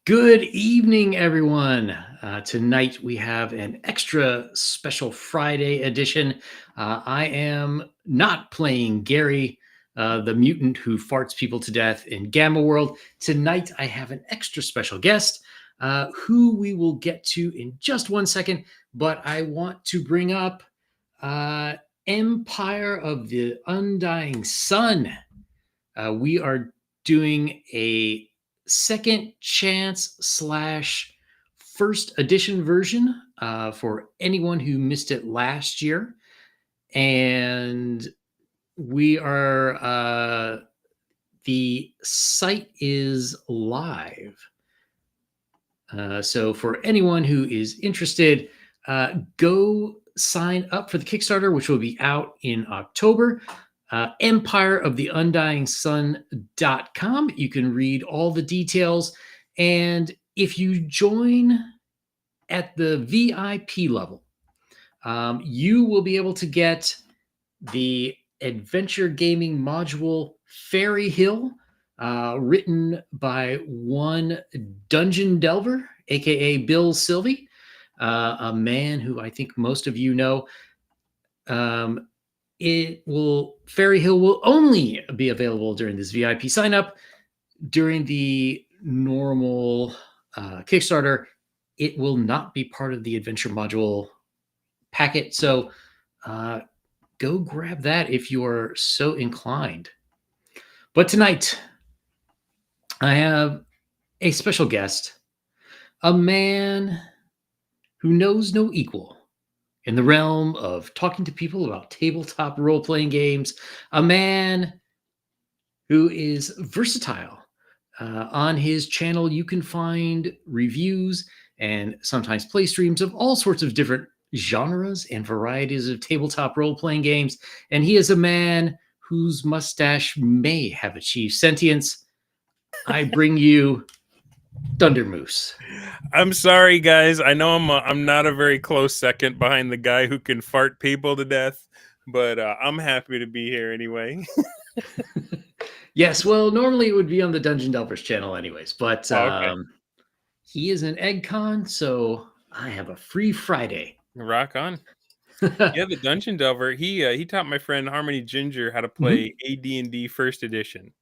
Good evening, everyone. Tonight we have an extra special Friday edition. I am not playing Gary, the mutant who farts people to death in Gamma World. Tonight I have an extra special guest who we will get to in just 1 second. But I want to bring up Empire of the Undying Sun. We are doing a second chance slash first edition version for anyone who missed it last year. And we are, the site is live. So for anyone who is interested, go sign up for the Kickstarter, which will be out in October. empireoftheundyingsun.com. You can read all the details. And if you join at the VIP level, you will be able to get the adventure gaming module Fairy Hill, written by one Dungeon Delver, aka Bill Sylvie, a man who I think most of you know. Fairy Hill will only be available during this VIP sign up. During the normal Kickstarter, it will not be part of the adventure module packet. So go grab that if you are so inclined. But tonight, I have a special guest, a man who knows no equal in the realm of talking to people about tabletop role-playing games, a man who is versatile. On his channel, you can find reviews and sometimes play streams of all sorts of different genres and varieties of tabletop role-playing games. And he is a man whose mustache may have achieved sentience. I bring you Dundermoose. I'm sorry, guys. I know I'm not a very close second behind the guy who can fart people to death, but I'm happy to be here anyway. Yes, well, normally it would be on the Dungeon Delvers channel anyways, but Okay. he is an EggCon, so I have a free Friday. Rock on. Yeah, the Dungeon Delver, he taught my friend Harmony Ginger how to play AD&D First Edition,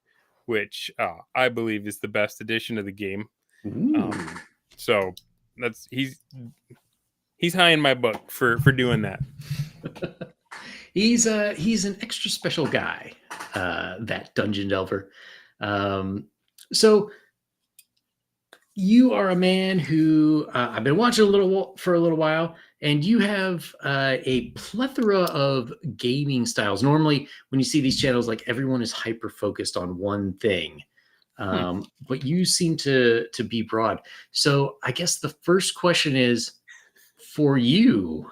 which I believe is the best edition of the game. So that's he's high in my book for doing that. He's an extra special guy, that Dungeon Delver. So you are a man who I've been watching for a little while, and you have a plethora of gaming styles. Normally, when you see these channels, like everyone is hyper focused on one thing, but you seem to be broad. So I guess the first question is for you.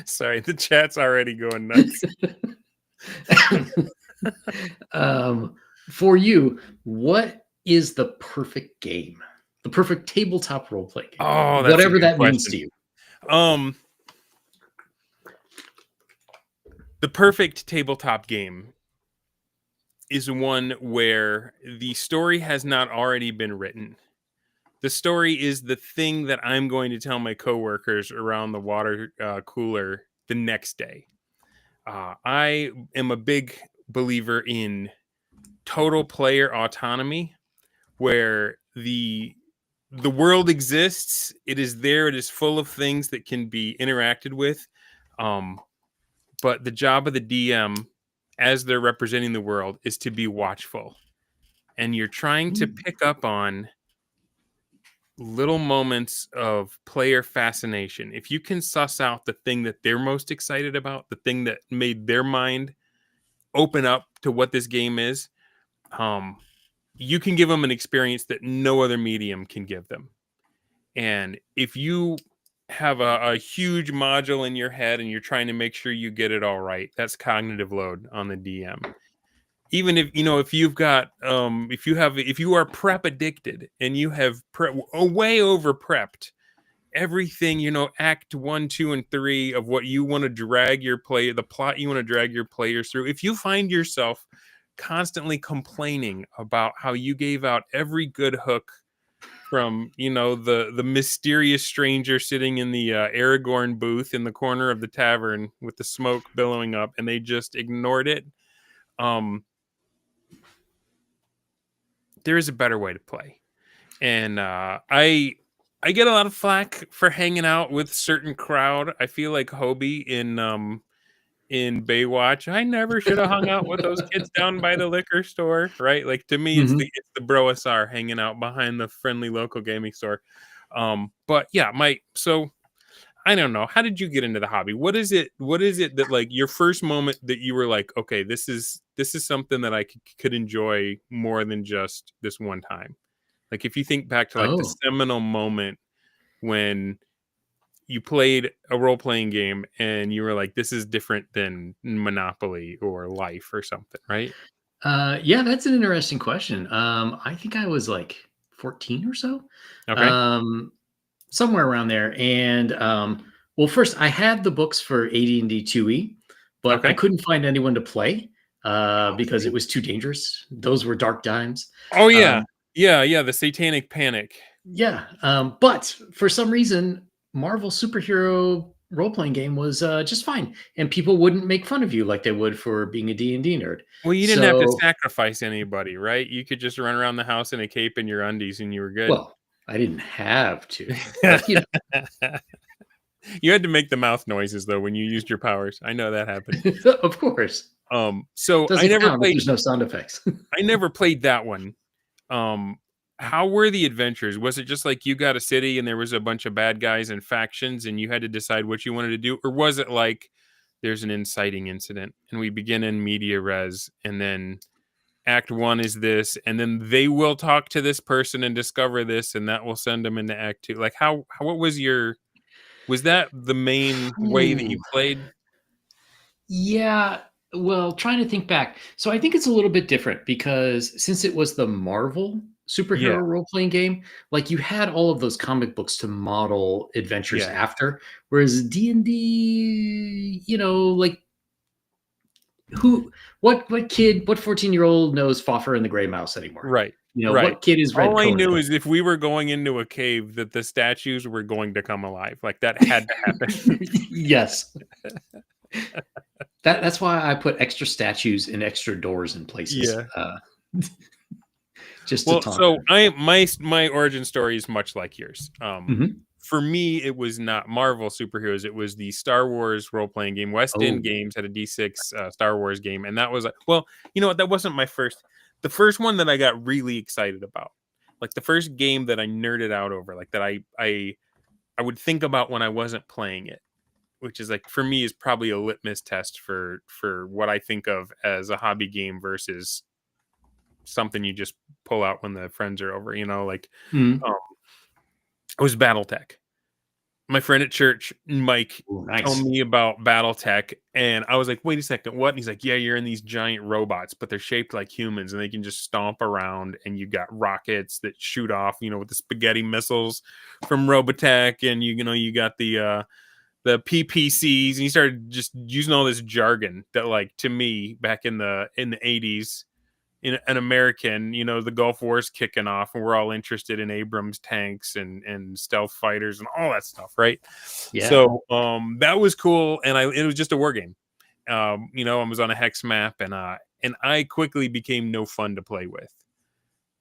Sorry, the chat's already going nuts. For you, what is the perfect game? The perfect tabletop role-playing game? Oh, that's whatever that means to you. The perfect tabletop game is one where the story has not already been written. The story is the thing that I'm going to tell my coworkers around the water cooler the next day. I am a big believer in total player autonomy, where the world exists. It is there. It is full of things that can be interacted with. But the job of the DM, as they're representing the world, is to be watchful. And you're trying to pick up on little moments of player fascination. If you can suss out the thing that they're most excited about, the thing that made their mind open up to what this game is, you can give them an experience that no other medium can give them. And if you have a huge module in your head and you're trying to make sure you get it all right, that's cognitive load on the DM. Even if you've got if you are prep addicted and you have way over prepped everything, act 1, 2, and 3 of what you want to drag the plot you want to drag your players through, if you find yourself constantly complaining about how you gave out every good hook from the mysterious stranger sitting in the Aragorn booth in the corner of the tavern with the smoke billowing up, and they just ignored it. There is a better way to play, and I get a lot of flack for hanging out with certain crowd. I feel like Hobie in Baywatch. I never should have hung out with those kids down by the liquor store, right? Like, to me, it's Mhm. the BroSR hanging out behind the friendly local gaming store. But yeah, so I don't know. How did you get into the hobby? What is it that, like, your first moment that you were like, okay, this is something that I could enjoy more than just this one time? Like, if you think back to like the Oh. seminal moment when you played a role-playing game and you were like, this is different than Monopoly or Life or something, right? Yeah, that's an interesting question. I think I was like 14 or so, Okay. um, somewhere around there. And well, first I had the books for AD&D 2E, but I Okay. couldn't find anyone to play Oh, because it see? was too dangerous. Those were dark times. Oh, yeah. Um, Yeah, the Satanic Panic. yeah, but for some reason, Marvel superhero role playing game was just fine, and people wouldn't make fun of you like they would for being a D&D nerd. Well, you didn't have to So, sacrifice anybody, right? You could just run around the house in a cape and your undies and you were good. well, I didn't have to, but You had to make the mouth noises though when you used your powers. I know that happened. of course, So doesn't count if there's no sound effects. I never played that one. Um, how were the adventures? Was it just like you got a city and there was a bunch of bad guys and factions and you had to decide what you wanted to do? Or was it like there's an inciting incident and we begin in media res and then act one is this and then they will talk to this person and discover this and that will send them into act two? Like what was was that the main way that you Ooh. played? Yeah, well, trying to think back. So I think it's a little bit different because since it was the Marvel Yeah, superhero role-playing game, like you had all of those comic books to model adventures yeah, after, whereas D&D, like what 14-year-old knows Foffer and the Gray Mouse anymore? right, right. What kid has read All I Conan? knew is if we were going into a cave, that the statues were going to come alive. Like that had to happen. Yes. That's why I put extra statues and extra doors in places, Yeah. just to Well, taunt so them. my origin story is much like yours. Mhm. For me, it was not Marvel superheroes. It was the Star Wars role playing game. West End Oh. Games had a D6 Star Wars game, and that was well, you know what? That wasn't my first. The first one that I got really excited about, like the first game that I nerded out over, like that I would think about when I wasn't playing it, which is like for me is probably a litmus test for what I think of as a hobby game versus something you just pull out when the friends are over. Like Mhm. um, it was BattleTech. My friend at church, Mike, Ooh, told nice. me about BattleTech, and I was like, "Wait a second, what?" And he's like, "Yeah, you're in these giant robots, but they're shaped like humans, and they can just stomp around, and you got rockets that shoot off, with the spaghetti missiles from Robotech, and you got the PPCs." And he started just using all this jargon that, like, to me, back in the 80s, in an American, the Gulf War's kicking off, and we're all interested in Abrams tanks and stealth fighters and all that stuff, right? Yeah. So that was cool, and it was just a war game. I was on a hex map, and I quickly became no fun to play with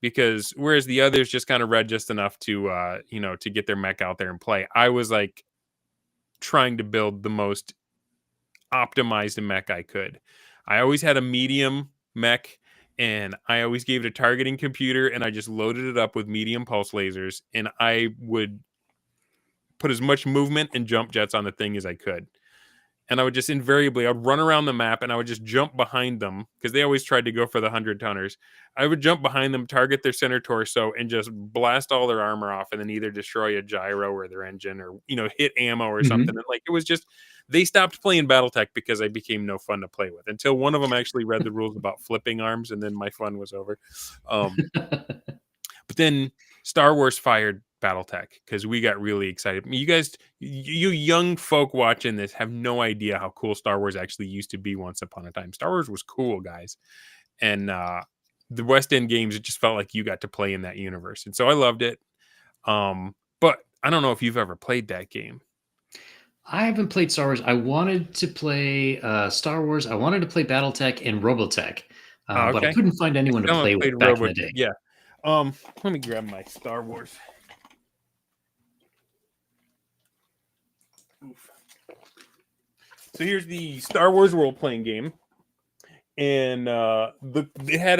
because whereas the others just kind of read just enough to get their mech out there and play, I was like trying to build the most optimized mech I could. I always had a medium mech and I always gave it a targeting computer and I just loaded it up with medium pulse lasers and I would put as much movement and jump jets on the thing as I could. And I would just invariably, I'd run around the map and I would just jump behind them because they always tried to go for the 100 tonners. I would jump behind them, target their center torso, and just blast all their armor off, and then either destroy a gyro or their engine, or hit ammo or something. Mhm. And like it was just, they stopped playing BattleTech because I became no fun to play with until one of them actually read the rules about flipping arms, and then my fun was over. Um, but then Star Wars fired BattleTech because we got really excited. You guys, you young folk watching this have no idea how cool Star Wars actually used to be once upon a time. Star Wars was cool, guys. And the West End games, it just felt like you got to play in that universe. And so I loved it. But I don't know if you've ever played that game. I haven't played Star Wars. I wanted to play Star Wars. I wanted to play BattleTech and Robotech, but I Okay. couldn't find anyone to Still play haven't played with back in the Robotech. day. Yeah. Let me grab my Star Wars. Oof. So here's the Star Wars role-playing game. And it had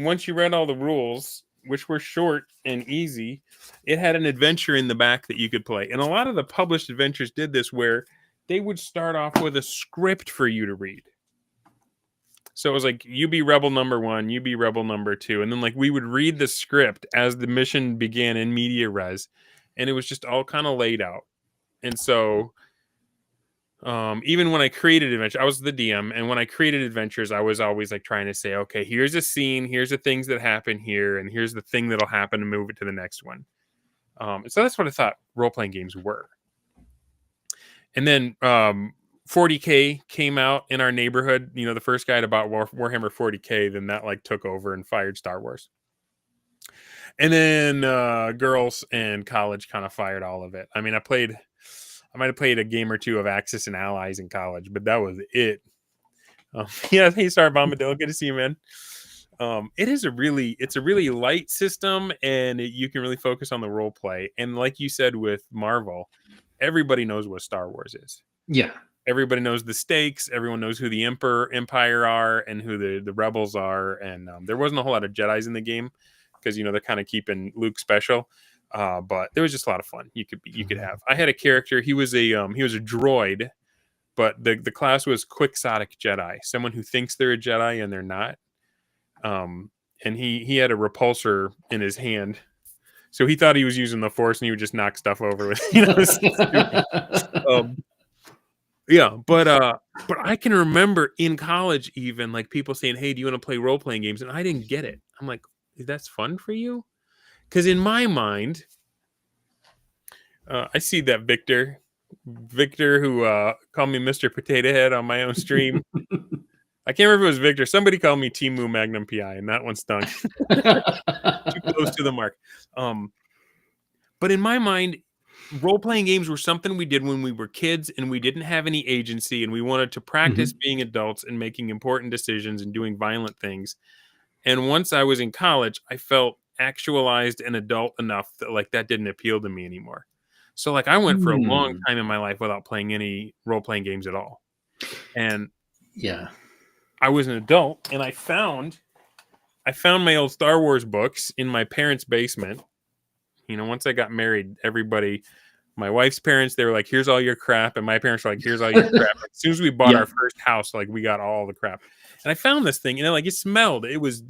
once you read all the rules, which were short and easy, it had an adventure in the back that you could play. And a lot of the published adventures did this, where they would start off with a script for you to read. So it was like, you be rebel number 1, you be rebel number 2, and then like we would read the script as the mission began in media res, and it was just all kind of laid out. And so even when I created adventure, I was the DM, and when I created adventures, I was always like trying to say, okay, here's a scene, here's the things that happen here, and here's the thing that'll happen to move it to the next one. So that's what I thought role-playing games were. And then 40K came out in our neighborhood. The first guy that bought Warhammer 40K, then that like took over and fired Star Wars. And then girls and college kind of fired all of it. I mean, I might have played a game or two of Axis and Allies in college, but that was it. Yeah, hey, Star Bombadil, good to see you, man. It's a really light system, and you can really focus on the role play. And like you said with Marvel, everybody knows what Star Wars is. Yeah. Everybody knows the stakes. Everyone knows who the Empire are and who the rebels are. And there wasn't a whole lot of Jedis in the game because they're kind of keeping Luke special. But there was just a lot of fun you could have. I had a character. He was a droid, but the class was Quixotic Jedi, someone who thinks they're a Jedi and they're not. And he had a repulsor in his hand, so he thought he was using the Force, and he would just knock stuff over with. Yeah, but I can remember in college even like people saying, "Hey, do you want to play role playing games?" And I didn't get it. I'm like, "That's fun for you?" Because in my mind, I see that Victor, who called me Mr. Potato Head on my own stream. I can't remember if it was Victor. Somebody called me Timu Magnum PI, and that one stung. Too close to the mark. But in my mind, role-playing games were something we did when we were kids, and we didn't have any agency, and we wanted to practice being adults and making important decisions and doing violent things. And once I was in college, I felt actualized and adult enough that like that didn't appeal to me anymore. So like I went for a long time in my life without playing any role-playing games at all. And yeah, I was an adult, and I found my old Star Wars books in my parents' basement. Once I got married, my wife's parents, they were like, "Here's all your crap," and my parents were like, "Here's all your crap." As soon as we bought our first house, like we got all the crap. And I found this thing, like it smelled. It was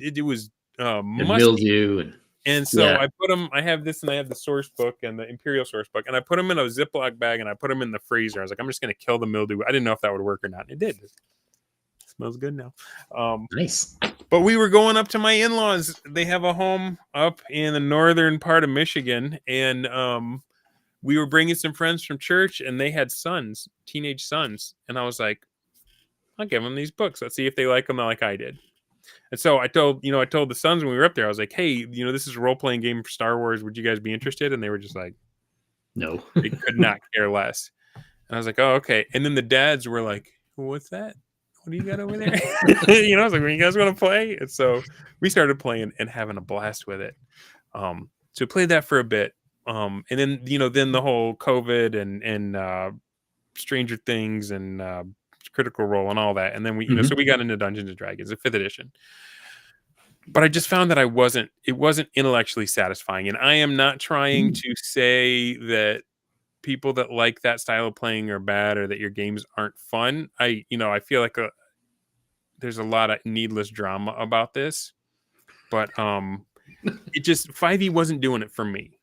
mildew, and so I put them. I have this, and I have the source book and the Imperial source book, and I put them in a Ziploc bag, and I put them in the freezer. I was like, I'm just going to kill the mildew. I didn't know if that would work or not. It did. It smells good now. Nice. But we were going up to my in-laws. They have a home up in the northern part of Michigan, and we were bringing some friends from church, and they had sons, teenage sons, and I was like, I'll give them these books. Let's see if they like them like I did. And so I told the sons when we were up there, I was like, hey, this is a role-playing game for Star Wars. Would you guys be interested? And they were just like, no. They could not care less. And I was like, oh, okay. And then the dads were like, what's that? What do you got over there? I was like, you guys want to play? And so we started playing and having a blast with it. So we played that for a bit. And then, then the whole COVID and Stranger Things and Critical Role and all that. And then we, so we got into Dungeons and Dragons, the 5th edition. But I just found that it wasn't intellectually satisfying. And I am not trying to say that people that like that style of playing are bad or that your games aren't fun. I feel like there's a lot of needless drama about this, but it just 5e wasn't doing it for me.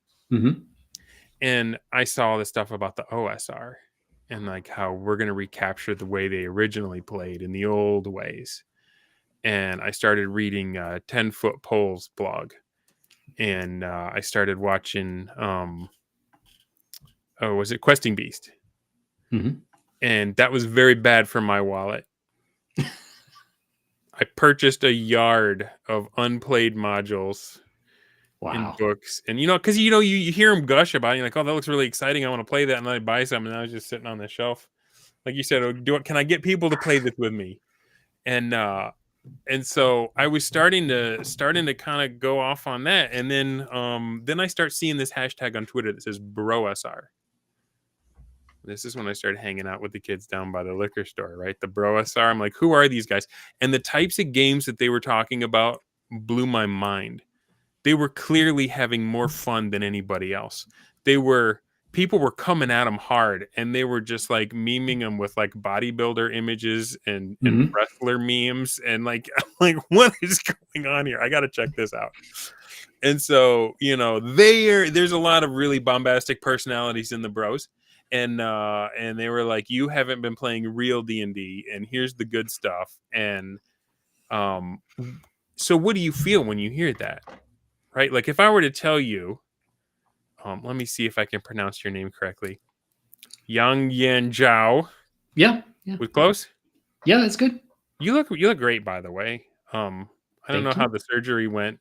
And I saw this stuff about the OSR and like how we're going to recapture the way they originally played in the old ways. And I started reading 10-Foot Pole's blog, and I started watching was it Questing Beast? And that was very bad for my wallet. I purchased a yard of unplayed modules in Wow. books. And because you hear them gush about it, you're like, oh, that looks really exciting. I want to play that, and then I buy some, and I was just sitting on the shelf. Like you said, can I get people to play this with me? And so I was starting to kind of go off on that, and then I start seeing this hashtag on Twitter that says BroSR. This is when I started hanging out with the kids down by the liquor store, right? The BroSR. I'm like, who are these guys? And the types of games that they were talking about blew my mind. They were clearly having more fun than anybody else. People were coming at them hard, and they were just like memeing them with like bodybuilder images and Mhm. wrestler memes, and like like what is going on here? I got to check this out. And so there's a lot of really bombastic personalities in the bros, and they were like, you haven't been playing real D&D, and here's the good stuff. And so what do you feel when you hear that? Right? Like if I were to tell you, let me see if I can pronounce your name correctly. YangYanZhao4. Yeah. Yeah. Was close? Yeah, that's good. You look great, by the way. I don't know Thank how you. the surgery went,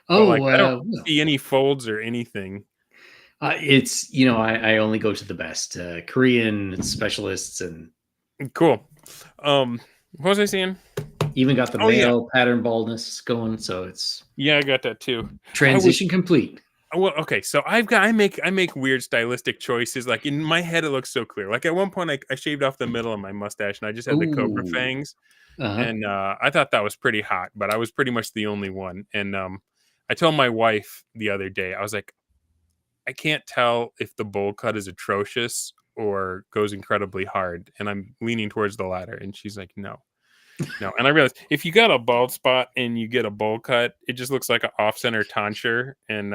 but like Oh, I don't well, see any folds or anything. it's, I only go to the best Korean specialists, and Cool. What was I saying? even got the Oh yeah. male pattern baldness going. So it's Yeah, I got that too. I was transition complete. Well, okay, so I make weird stylistic choices. Like in my head, it looks so clear. Like at one point, I shaved off the middle of my mustache, and I just had the cobra Ooh. fangs, Uh-huh. and I thought that was pretty hot. But I was pretty much the only one. And I told my wife the other day, I was like, I can't tell if the bowl cut is atrocious or goes incredibly hard, and I'm leaning towards the latter. And she's like, no. No, and I realized if you got a bald spot and you get a bowl cut, it just looks like an off-center tonsure, and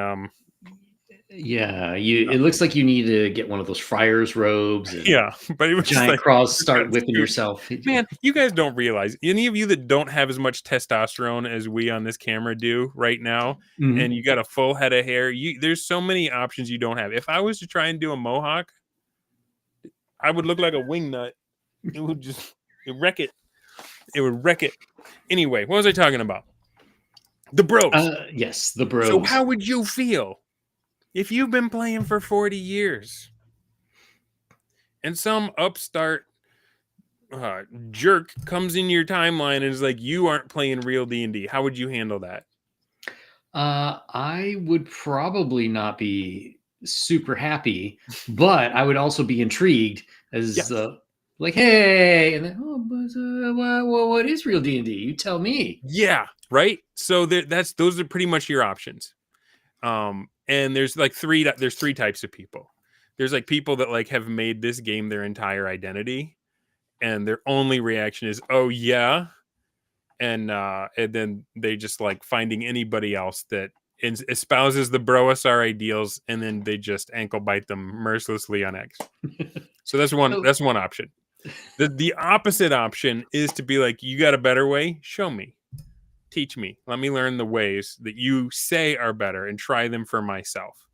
Yeah, it looks like you need to get one of those friar's robes and yeah, but it was just giant like cross, just start got whipping stupid. yourself. Man, you guys don't realize, any of you that don't have as much testosterone as we on this camera do right now, and Mhm. you got a full head of hair, there's so many options you don't have. If I was to try and do a mohawk, I would look like a wingnut. It would just wreck it. It would wreck it. Anyway, what was I talking about? The bros. Yes, the So bros. how would you feel if you've been playing for 40 years and some upstart jerk comes in your timeline and is like, you aren't playing real D&D? How would you handle that? I would probably not be super happy, but I would also be intrigued as Yes. like, hey, and then, oh, but what is real D&D? You tell me. Yeah. Right. So those are pretty much your options. And there's like three types of people. There's like people that like have made this game their entire identity, and their only reaction is, oh yeah. And then they just like finding anybody else that espouses the BroSR ideals, and then they just ankle bite them mercilessly on X. So that's one So, option. The opposite option is to be like, you got a better way? Show me. Teach me. Let me learn the ways that you say are better and try them for myself.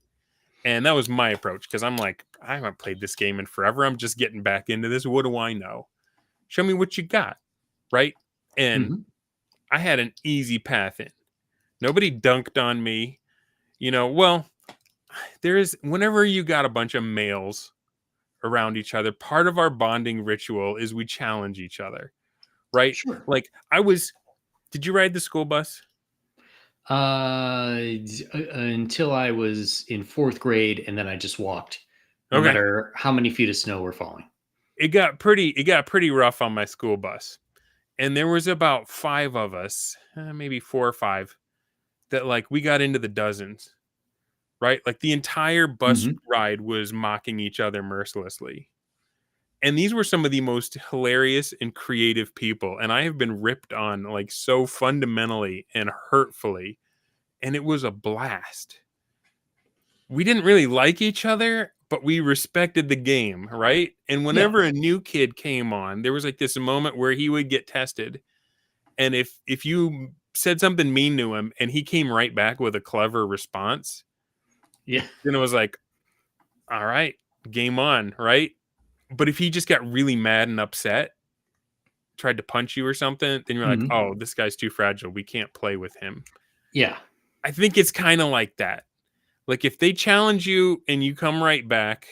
And that was my approach, because I'm like, I haven't played this game in forever. I'm just getting back into this. What do I know? Show me what you got. Right. And mhm. I had an easy path in. Nobody dunked on me. Well, whenever you got a bunch of males around each other, part of our bonding ritual is we challenge each other. Right. Sure. Like did you ride the school bus? Until I was in fourth grade, and then I just walked, no Okay. matter how many feet of snow were falling. It got pretty rough on my school bus. And there was about 5 of us, maybe 4 or 5, that like we got into the dozens, right? Like the entire bus Mhm. ride was mocking each other mercilessly. And these were some of the most hilarious and creative people. And I have been ripped on like so fundamentally and hurtfully. And it was a blast. We didn't really like each other, but we respected the game, right? And Yeah. whenever a new kid came on, there was like this moment where he would get tested. And if you said something mean to him and he came right back with a clever response, Yeah. then it was like, all right, game on, right? But if he just got really mad and upset, tried to punch you or something, then you're like, Mhm. oh, this guy's too fragile. We can't play with him. Yeah. I think it's kind of like that. Like if they challenge you and you come right back,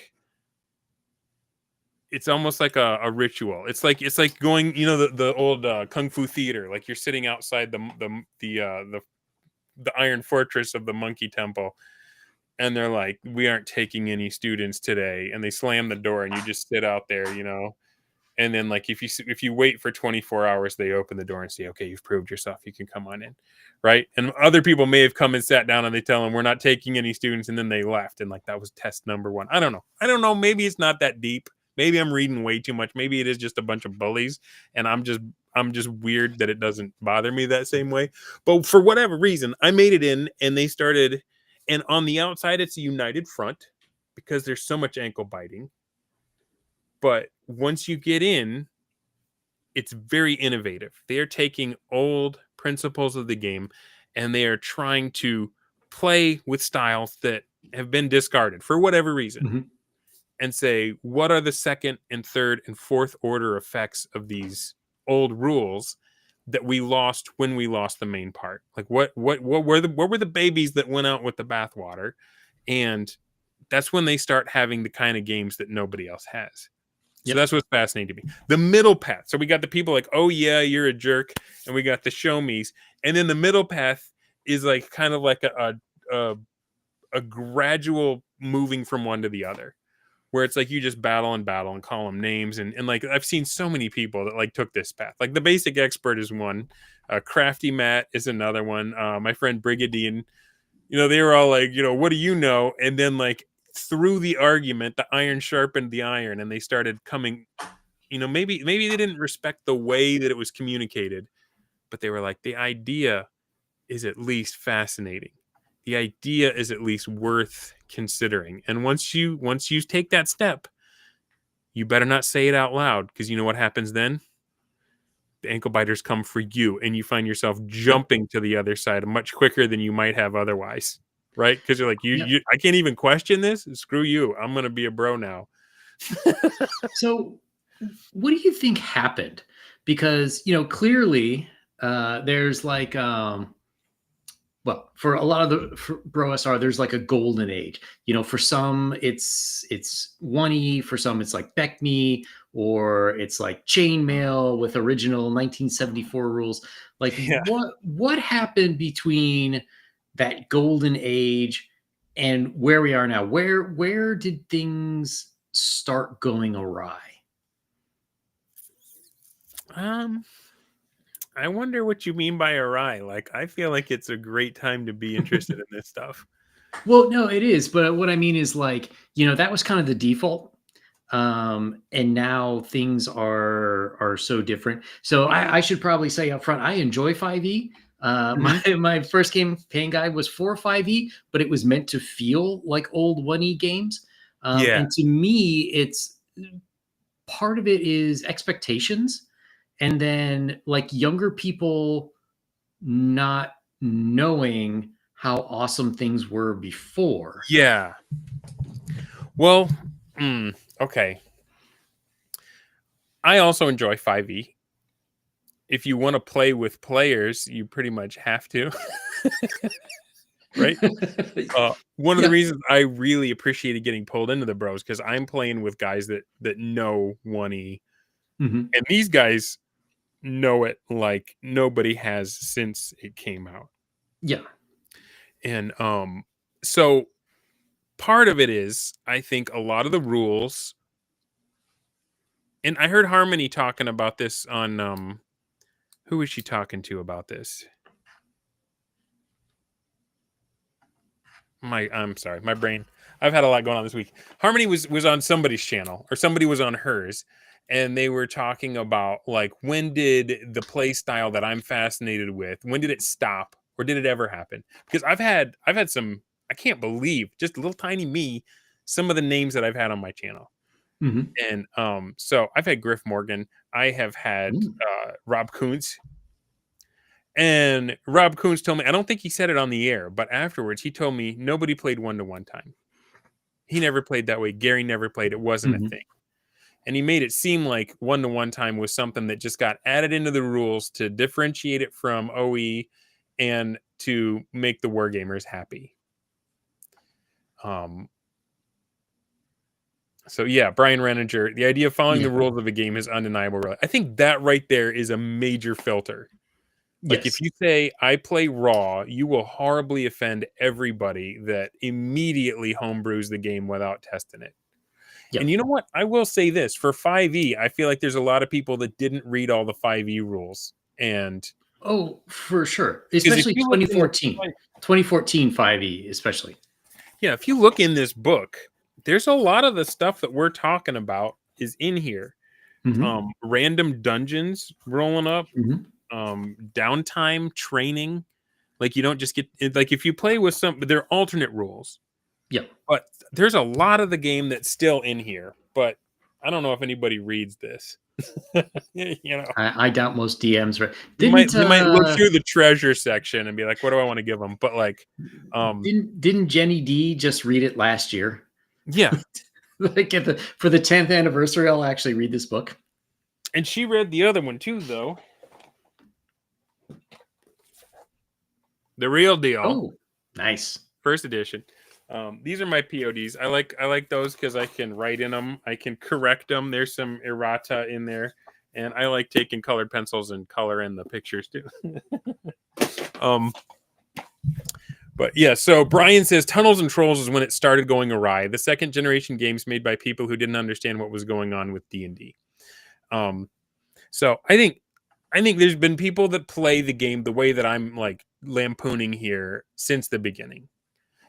it's almost like a ritual. It's like going, the old kung fu theater. Like you're sitting outside the iron fortress of the monkey temple, and they're like, "We aren't taking any students today," and they slam the door, and you just sit out there, And then, like, if you wait for 24 hours, they open the door and say, "Okay, you've proved yourself. You can come on in," right? And other people may have come and sat down, and they tell them, "We're not taking any students," and then they left, and like that was test number one. I don't know. I don't know. Maybe it's not that deep. Maybe I'm reading way too much. Maybe it is just a bunch of bullies, and I'm just weird that it doesn't bother me that same way. But for whatever reason, I made it in, and they started. And on the outside, it's a united front because there's so much ankle biting. But once you get in, it's very innovative. They are taking old principles of the game and they are trying to play with styles that have been discarded for whatever reason Mm-hmm. and say, what are the second and third and fourth order effects of these old rules that we lost when we lost the main part? Like what were the babies that went out with the bathwater? And that's when they start having the kind of games that nobody else has. So Yep. that's what's fascinating to me. The middle path. So we got the people like, oh yeah, you're a jerk, and we got the show me's, and then the middle path is like kind of like a gradual moving from one to the other, where it's like you just battle and call them names, and like I've seen so many people that like took this path. Like the basic expert is one, crafty Matt is another one. My friend Brigadier, they were all like, what do you know? And then like through the argument, the iron sharpened the iron, and they started coming. Maybe they didn't respect the way that it was communicated, but they were like, the idea is at least fascinating. The idea is at least worth considering. And once you take that step, you better not say it out loud, because you know what happens then? The ankle biters come for you, and you find yourself Yep. jumping to the other side much quicker than you might have otherwise. Right? Because you're like, Yep. I can't even question this. Screw you. I'm gonna be a bro now. So, what do you think happened? Because clearly, there's like, well, for a lot of for BroSR, there's like a golden age. For some, it's 1E. For some, it's like BECME, or it's like chainmail with original 1974 rules. Like, Yeah. what happened between that golden age and where we are now? Where did things start going awry? Um, I wonder what you mean by awry. Like, I feel like it's a great time to be interested in this stuff. Well, no, it is, but what I mean is like, that was kind of the default. And now things are so different. So I should probably say up front, I enjoy 5e. My Mhm. my first campaign guide was for 5e, but it was meant to feel like old 1e games. Yeah. And to me, it's part of it is expectations, and then like younger people not knowing how awesome things were before. Yeah. Well, okay. I also enjoy 5e. If you want to play with players, you pretty much have to, right? One of the Yeah. reasons I really appreciated getting pulled into the bros, because I'm playing with guys that know 1e, Mhm. and these guys know it like nobody has since it came out. Yeah. And so part of it is, I think a lot of the rules, and I heard Harmony talking about this on who was she talking to about this? I'm sorry, my brain. I've had a lot going on this week. Harmony was on somebody's channel, or somebody was on hers, and they were talking about like, when did the play style that I'm fascinated with, when did it stop, or did it ever happen? Because I've had some, I can't believe, just little tiny me, some of the names that I've had on my channel. Mhm. And so I've had Griff Morgan, I have had Mm. Rob Kuntz. And Rob Kuntz told me, I don't think he said it on the air, but afterwards he told me nobody played 1-to-1 time. He never played that way. Gary never played. It wasn't a Mhm. thing. And he made it seem like 1-to-1 time was something that just got added into the rules to differentiate it from OE. And to make the wargamers happy. So yeah, Brian Renninger, the idea of following the rules of a game is undeniable. Really. I think that right there is a major filter. Like if you say I play raw, you will horribly offend everybody that immediately homebrews the game without testing it. And you know what? I will say this for 5e, I feel like there's a lot of people that didn't read all the 5e rules. And for sure, especially 2014, 5e, especially. Yeah, if you look in this book, there's a lot of the stuff that we're talking about is in here. Random dungeons rolling up, downtime training. Like you don't just get like if you play with some, there are alternate rules. Yeah, but there's a lot of the game that's still in here. But I don't know if anybody reads this. You know, I doubt most DMs. They might look through the treasure section and be like, "What do I want to give them?" But like, didn't Jenny D just read it last year? Yeah. Like for the 10th anniversary, I'll actually read this book. And she read the other one too, though. The Real Deal. Oh, nice. First edition. These are my PODs. I like those because I can write in them. I can correct them. There's some errata in there. And I like taking colored pencils and color in the pictures too. But yeah, so Brian says Tunnels and Trolls is when it started going awry. The second generation games made by people who didn't understand what was going on with D&D. So I think there's been people that play the game the way that I'm like lampooning here since the beginning.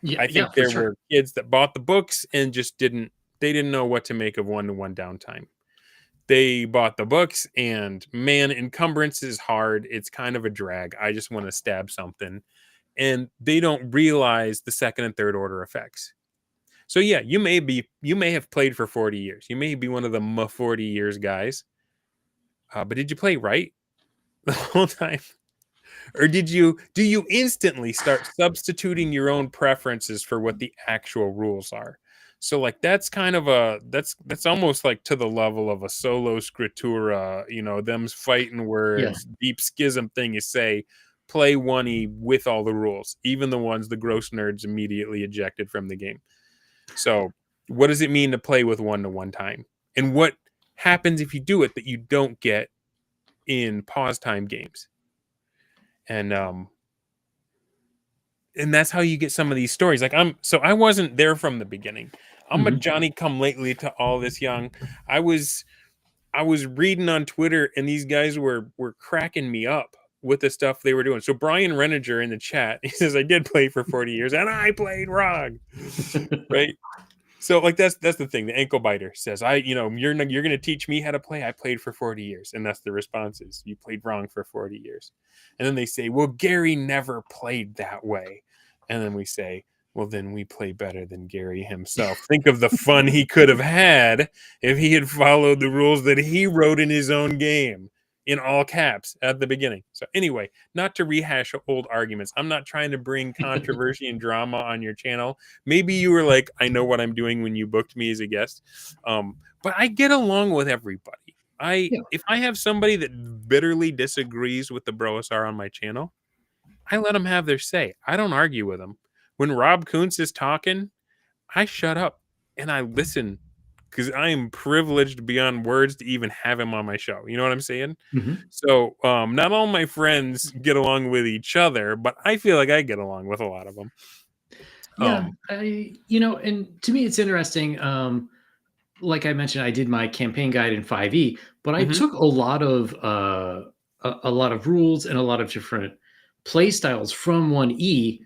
Yeah, I think there were kids that bought the books and just didn't know what to make of one-to-one downtime. They bought the books and man, encumbrance is hard. It's kind of a drag. I just want to stab something. And they don't realize the second and third order effects. So yeah, you may have played for 40 years. You may be one of the 40 years guys. But did you play right the whole time? Or do you instantly start substituting your own preferences for what the actual rules are? So like that's kind of that's almost like to the level of a solo scriptura, them's fighting words, deep schism thing you say, play 1E with all the rules, even the ones the gross nerds immediately ejected from the game. So what does it mean to play with one-to-one time? And what happens if you do it that you don't get in pause time games? And that's how you get some of these stories. Like I wasn't there from the beginning. I'm a Johnny come lately to all this young. I was reading on Twitter and these guys were cracking me up with the stuff they were doing. So Brian Renninger in the chat, he says, I did play for 40 years and I played wrong. Right? So like that's the thing. The ankle biter says, you're going to teach me how to play. I played for 40 years. And that's the response is you played wrong for 40 years. And then they say, well, Gary never played that way. And then we say, well, then we play better than Gary himself. Think of the fun he could have had if he had followed the rules that he wrote in his own game in all caps at the beginning. So anyway, not to rehash old arguments. I'm not trying to bring controversy and drama on your channel. Maybe you were like, I know what I'm doing when you booked me as a guest. But I get along with everybody. If I have somebody that bitterly disagrees with the BroSR on my channel, I let them have their say. I don't argue with them. When Rob Kuntz is talking, I shut up and I listen because I am privileged beyond words to even have him on my show. You know what I'm saying? So not all my friends get along with each other, but I feel like I get along with a lot of them. Yeah, and to me, it's interesting. Like I mentioned, I did my campaign guide in 5e, but I took a lot of rules and a lot of different play styles from 1e,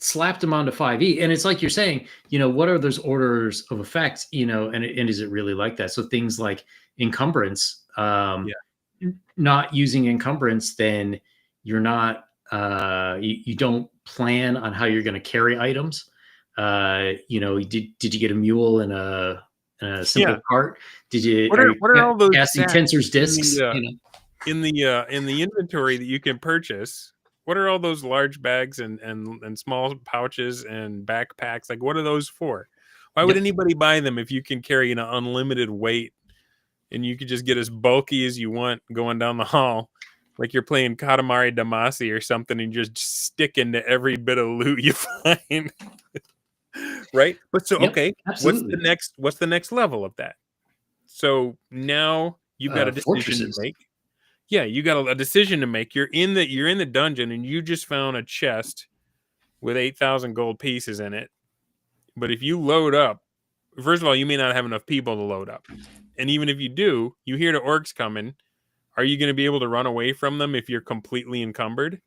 slapped them onto 5e, and it's like you're saying, what are those orders of effects, and is it really like that? So things like encumbrance, not using encumbrance, then you're not you don't plan on how you're going to carry items. Did you get a mule and a simple cart? Did you? What are all those casting tensors discs? In the inventory that you can purchase? What are all those large bags and small pouches and backpacks? Like, what are those for? Why would anybody buy them if you can carry an unlimited weight and you could just get as bulky as you want going down the hall, like you're playing Katamari Damacy or something, and just stick into every bit of loot you find. Right? But so Yep, okay, absolutely. what's the next level of that? So now you've got a decision to Fortresses. make. Yeah, you got a decision to make. You're in the dungeon and you just found a chest with 8,000 gold pieces in it. But if you load up, first of all, you may not have enough people to load up. And even if you do, you hear the orcs coming. Are you going to be able to run away from them if you're completely encumbered?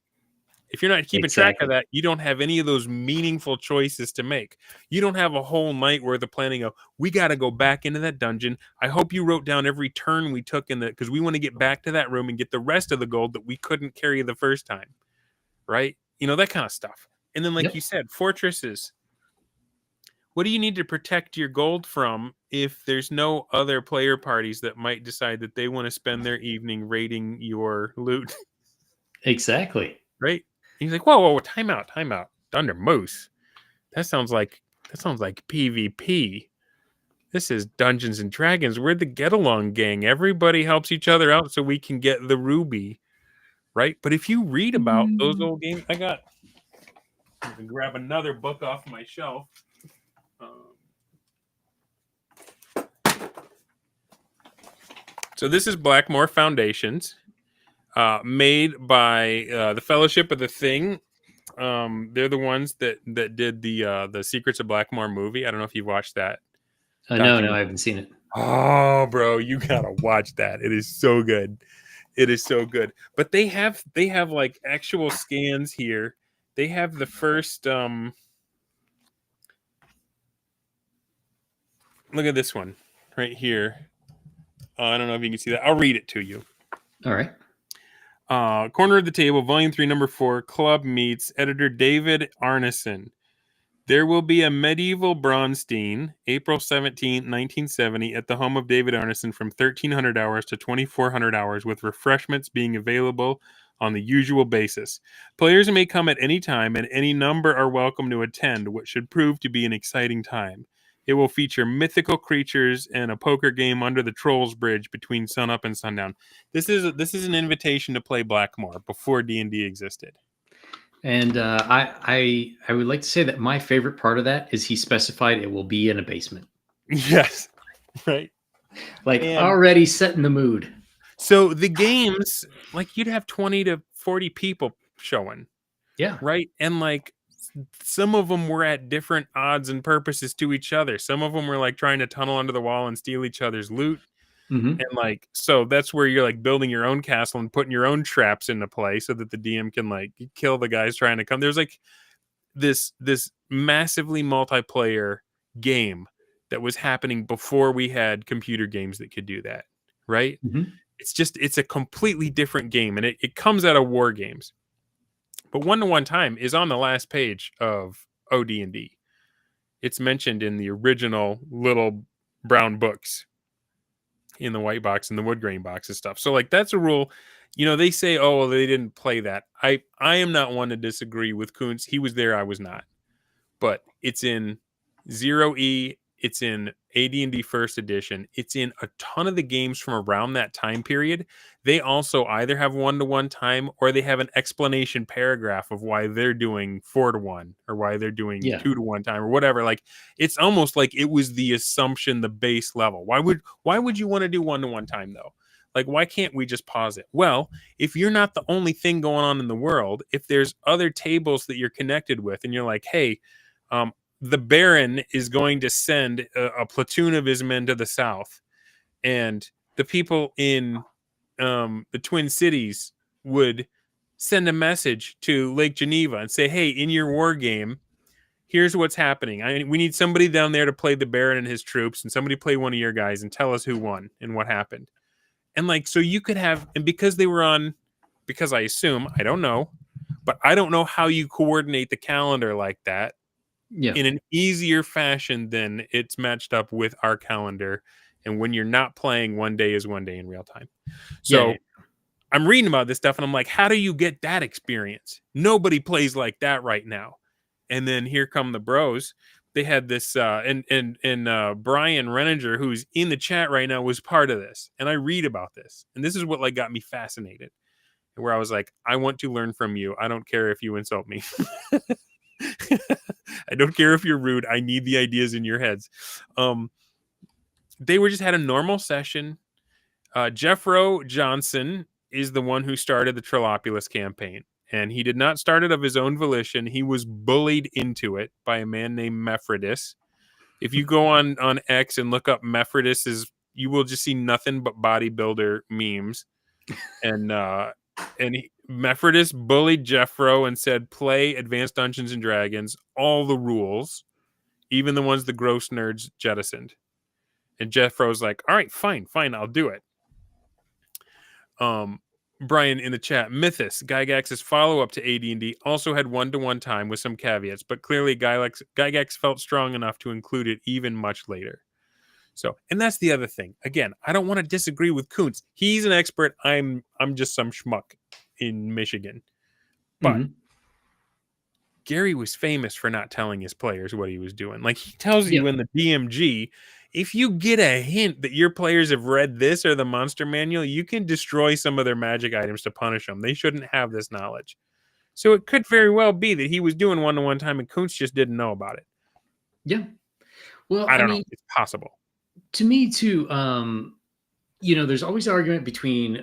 If you're not keeping track of Exactly. that, you don't have any of those meaningful choices to make. You don't have a whole night worth of planning of, we got to go back into that dungeon. I hope you wrote down every turn we took in because we want to get back to that room and get the rest of the gold that we couldn't carry the first time. Right? You know, that kind of stuff. And then, like Yep. you said, fortresses. What do you need to protect your gold from if there's no other player parties that might decide that they want to spend their evening raiding your loot? Exactly. Right? And he's like, whoa, time out. Dundermoose. That sounds like PvP. This is Dungeons and Dragons. We're the get along gang. Everybody helps each other out so we can get the ruby. Right? But if you read about those old games, I'm gonna grab another book off my shelf. So this is Blackmore Foundations, made by the Fellowship of the Thing. They're the ones that did the Secrets of Blackmore movie. I don't know if you've watched that. No, I haven't seen it. Oh, bro, you gotta watch that. It is so good. It is so good. But they have like actual scans here. They have the first look at this one right here. I don't know if you can see that. I'll read it to you. All right. Corner of the Table, Volume 3, Number 4, Club Meets, Editor David Arneson. There will be a medieval Braunstein, April 17, 1970, at the home of David Arneson from 1,300 hours to 2,400 hours, with refreshments being available on the usual basis. Players may come at any time, and any number are welcome to attend, what should prove to be an exciting time. It will feature mythical creatures and a poker game under the Trolls Bridge between sunup and sundown. This is an invitation to play Blackmore before D&D existed. And I would like to say that my favorite part of that is he specified it will be in a basement. Yes, right. Like already setting the mood. So the games, like you'd have 20 to 40 people showing. Yeah. Right. And like some of them were at different odds and purposes to each other. Some of them were like trying to tunnel under the wall and steal each other's loot. Mm-hmm. And like, so that's where you're like building your own castle and putting your own traps into play so that the DM can like kill the guys trying to come. There's like this massively multiplayer game that was happening before we had computer games that could do that. Right. Mm-hmm. It's a completely different game, and it comes out of war games. But 1-to-1 time is on the last page of OD&D. It's mentioned in the original little brown books in the white box and the wood grain box and stuff. So like that's a rule. You know, they say, oh, well, they didn't play that. I am not one to disagree with Kuntz. He was there, I was not. But it's in 0E, it's in AD&D First Edition. It's in a ton of the games from around that time period. They also either have 1-to-1 time or they have an explanation paragraph of why they're doing 4-to-1 or why they're doing 2-to-1 time or whatever. Like it's almost like it was the assumption, the base level. Why would you want to do 1-to-1 time though? Like, why can't we just pause it? Well, if you're not the only thing going on in the world, if there's other tables that you're connected with and you're like, hey, the Baron is going to send a platoon of his men to the south, and the people in the Twin Cities would send a message to Lake Geneva and say, hey, in your war game, here's what's happening. We need somebody down there to play the Baron and his troops, and somebody play one of your guys and tell us who won and what happened. And like, so you could have, and because they were on, because I assume, I don't know, but I don't know how you coordinate the calendar like that. Yeah. In an easier fashion than it's matched up with our calendar. And when you're not playing, one day is one day in real time. So I'm reading about this stuff and I'm like, how do you get that experience? Nobody plays like that right now. And then here come the bros. They had this and Brian Renninger, who's in the chat right now, was part of this. And I read about this. And this is what like got me fascinated. where I was like, I want to learn from you. I don't care if you insult me. I don't care if you're rude. I need the ideas in your heads. They were just had a normal session. Jeffro Johnson is the one who started the Trilopulus campaign, and he did not start it of his own volition. He was bullied into it by a man named Mephrodis. If you go on X and look up Mephrodis, you will just see nothing but bodybuilder memes. And Mephrodis bullied Jeffro and said, play Advanced Dungeons and Dragons, all the rules, even the ones the gross nerds jettisoned. And Jeffro's like, all right, fine, I'll do it. Brian in the chat, Mythos, Gygax's follow-up to AD&D, also had one-to-one time with some caveats, but clearly Gygax felt strong enough to include it even much later. So, and that's the other thing. Again, I don't want to disagree with Kuntz. He's an expert. I'm just some schmuck in Michigan. But Gary was famous for not telling his players what he was doing. Like, he tells you in the DMG, if you get a hint that your players have read this or the monster manual, you can destroy some of their magic items to punish them. They shouldn't have this knowledge. So it could very well be that he was doing one-to-one time and Kuntz just didn't know about it. Yeah. Well, I don't know. It's possible. To me, too, there's always an argument between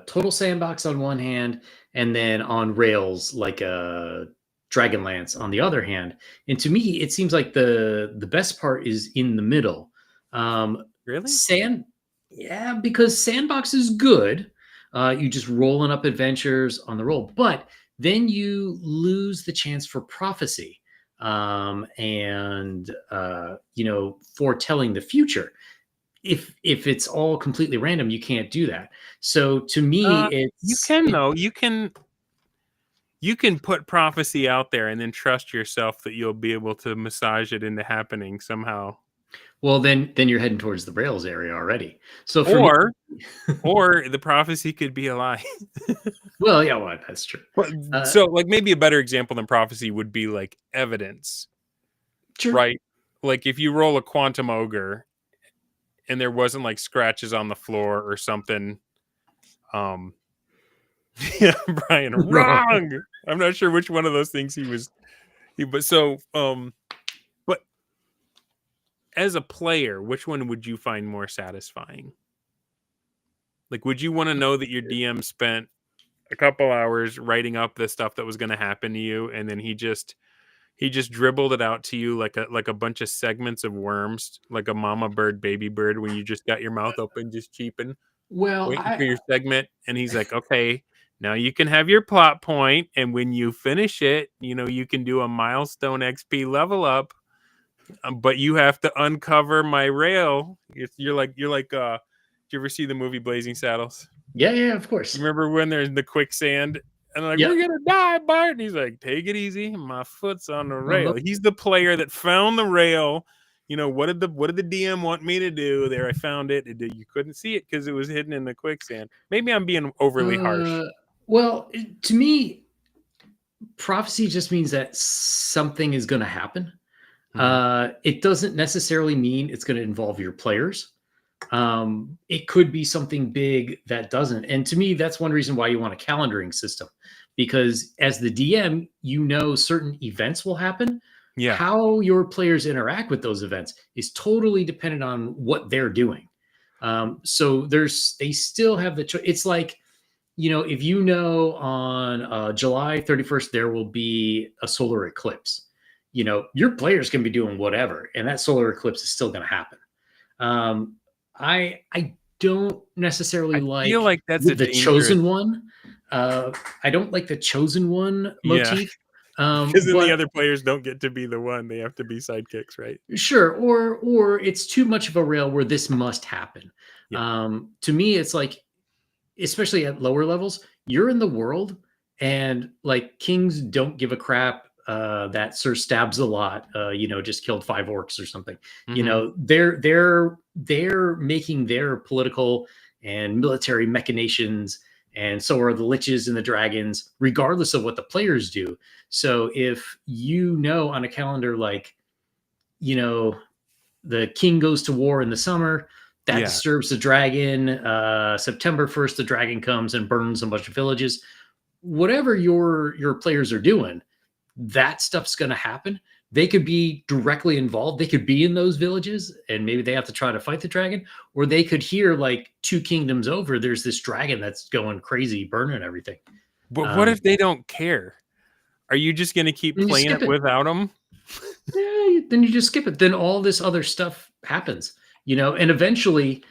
total sandbox on one hand and then on rails like a Dragonlance on the other hand. And to me, it seems like the best part is in the middle. Really? Because sandbox is good. You just rolling up adventures on the roll, but then you lose the chance for prophecy and foretelling the future. If it's all completely random, you can't do that. So to me, you can put prophecy out there and then trust yourself that you'll be able to massage it into happening somehow. Well, then you're heading towards the rails area already. So or the prophecy could be a lie. Well, that's true. So, like, maybe a better example than prophecy would be like evidence, right? Like if you roll a quantum ogre and there wasn't like scratches on the floor or something. Yeah, Brian, wrong. I'm not sure which one of those things but as a player, which one would you find more satisfying? Like, would you want to know that your DM spent a couple hours writing up the stuff that was going to happen to you, and then he just dribbled it out to you like a bunch of segments of worms, like a mama bird, baby bird, when you just got your mouth open, just cheeping, waiting for your segment, and he's like, okay, now you can have your plot point, and when you finish it, you can do a milestone XP level up, but you have to uncover my rail. You're like, did you ever see the movie Blazing Saddles? Yeah, of course. Remember when there's the quicksand and like, we're gonna die, Bart? And he's like, take it easy, my foot's on the rail. He's the player that found the rail. What did the DM want me to do? There, I found it. You couldn't see it because it was hidden in the quicksand. Maybe I'm being overly harsh. Well, to me, prophecy just means that something is going to happen. It doesn't necessarily mean it's going to involve your players. It could be something big that doesn't. And to me, that's one reason why you want a calendaring system, because as the DM, certain events will happen. Yeah. How your players interact with those events is totally dependent on what they're doing. So they still have the choice. It's like, if on July 31st, there will be a solar eclipse, your players can be doing whatever, and that solar eclipse is still going to happen. I don't necessarily feel like that's the chosen one. I don't like the chosen one motif. Because then the other players don't get to be the one; they have to be sidekicks, right? Sure, or it's too much of a rail where this must happen. Yeah. To me, it's like, especially at lower levels, you're in the world, and like kings don't give a crap that Sir Stabs-a-Lot, just killed 5 orcs or something. They're making their political and military machinations, and so are the liches and the dragons, regardless of what the players do. So if on a calendar, like, the king goes to war in the summer, that Yeah. disturbs the dragon. September 1st, the dragon comes and burns a bunch of villages. Whatever your players are doing, that stuff's going to happen. They could be directly involved. They could be in those villages and maybe they have to try to fight the dragon, or they could hear like 2 kingdoms over, there's this dragon that's going crazy, burning everything. But what if they don't care? Are you just going to keep Then you playing skip it it. without them? Yeah, then you just skip it. Then all this other stuff happens, and eventually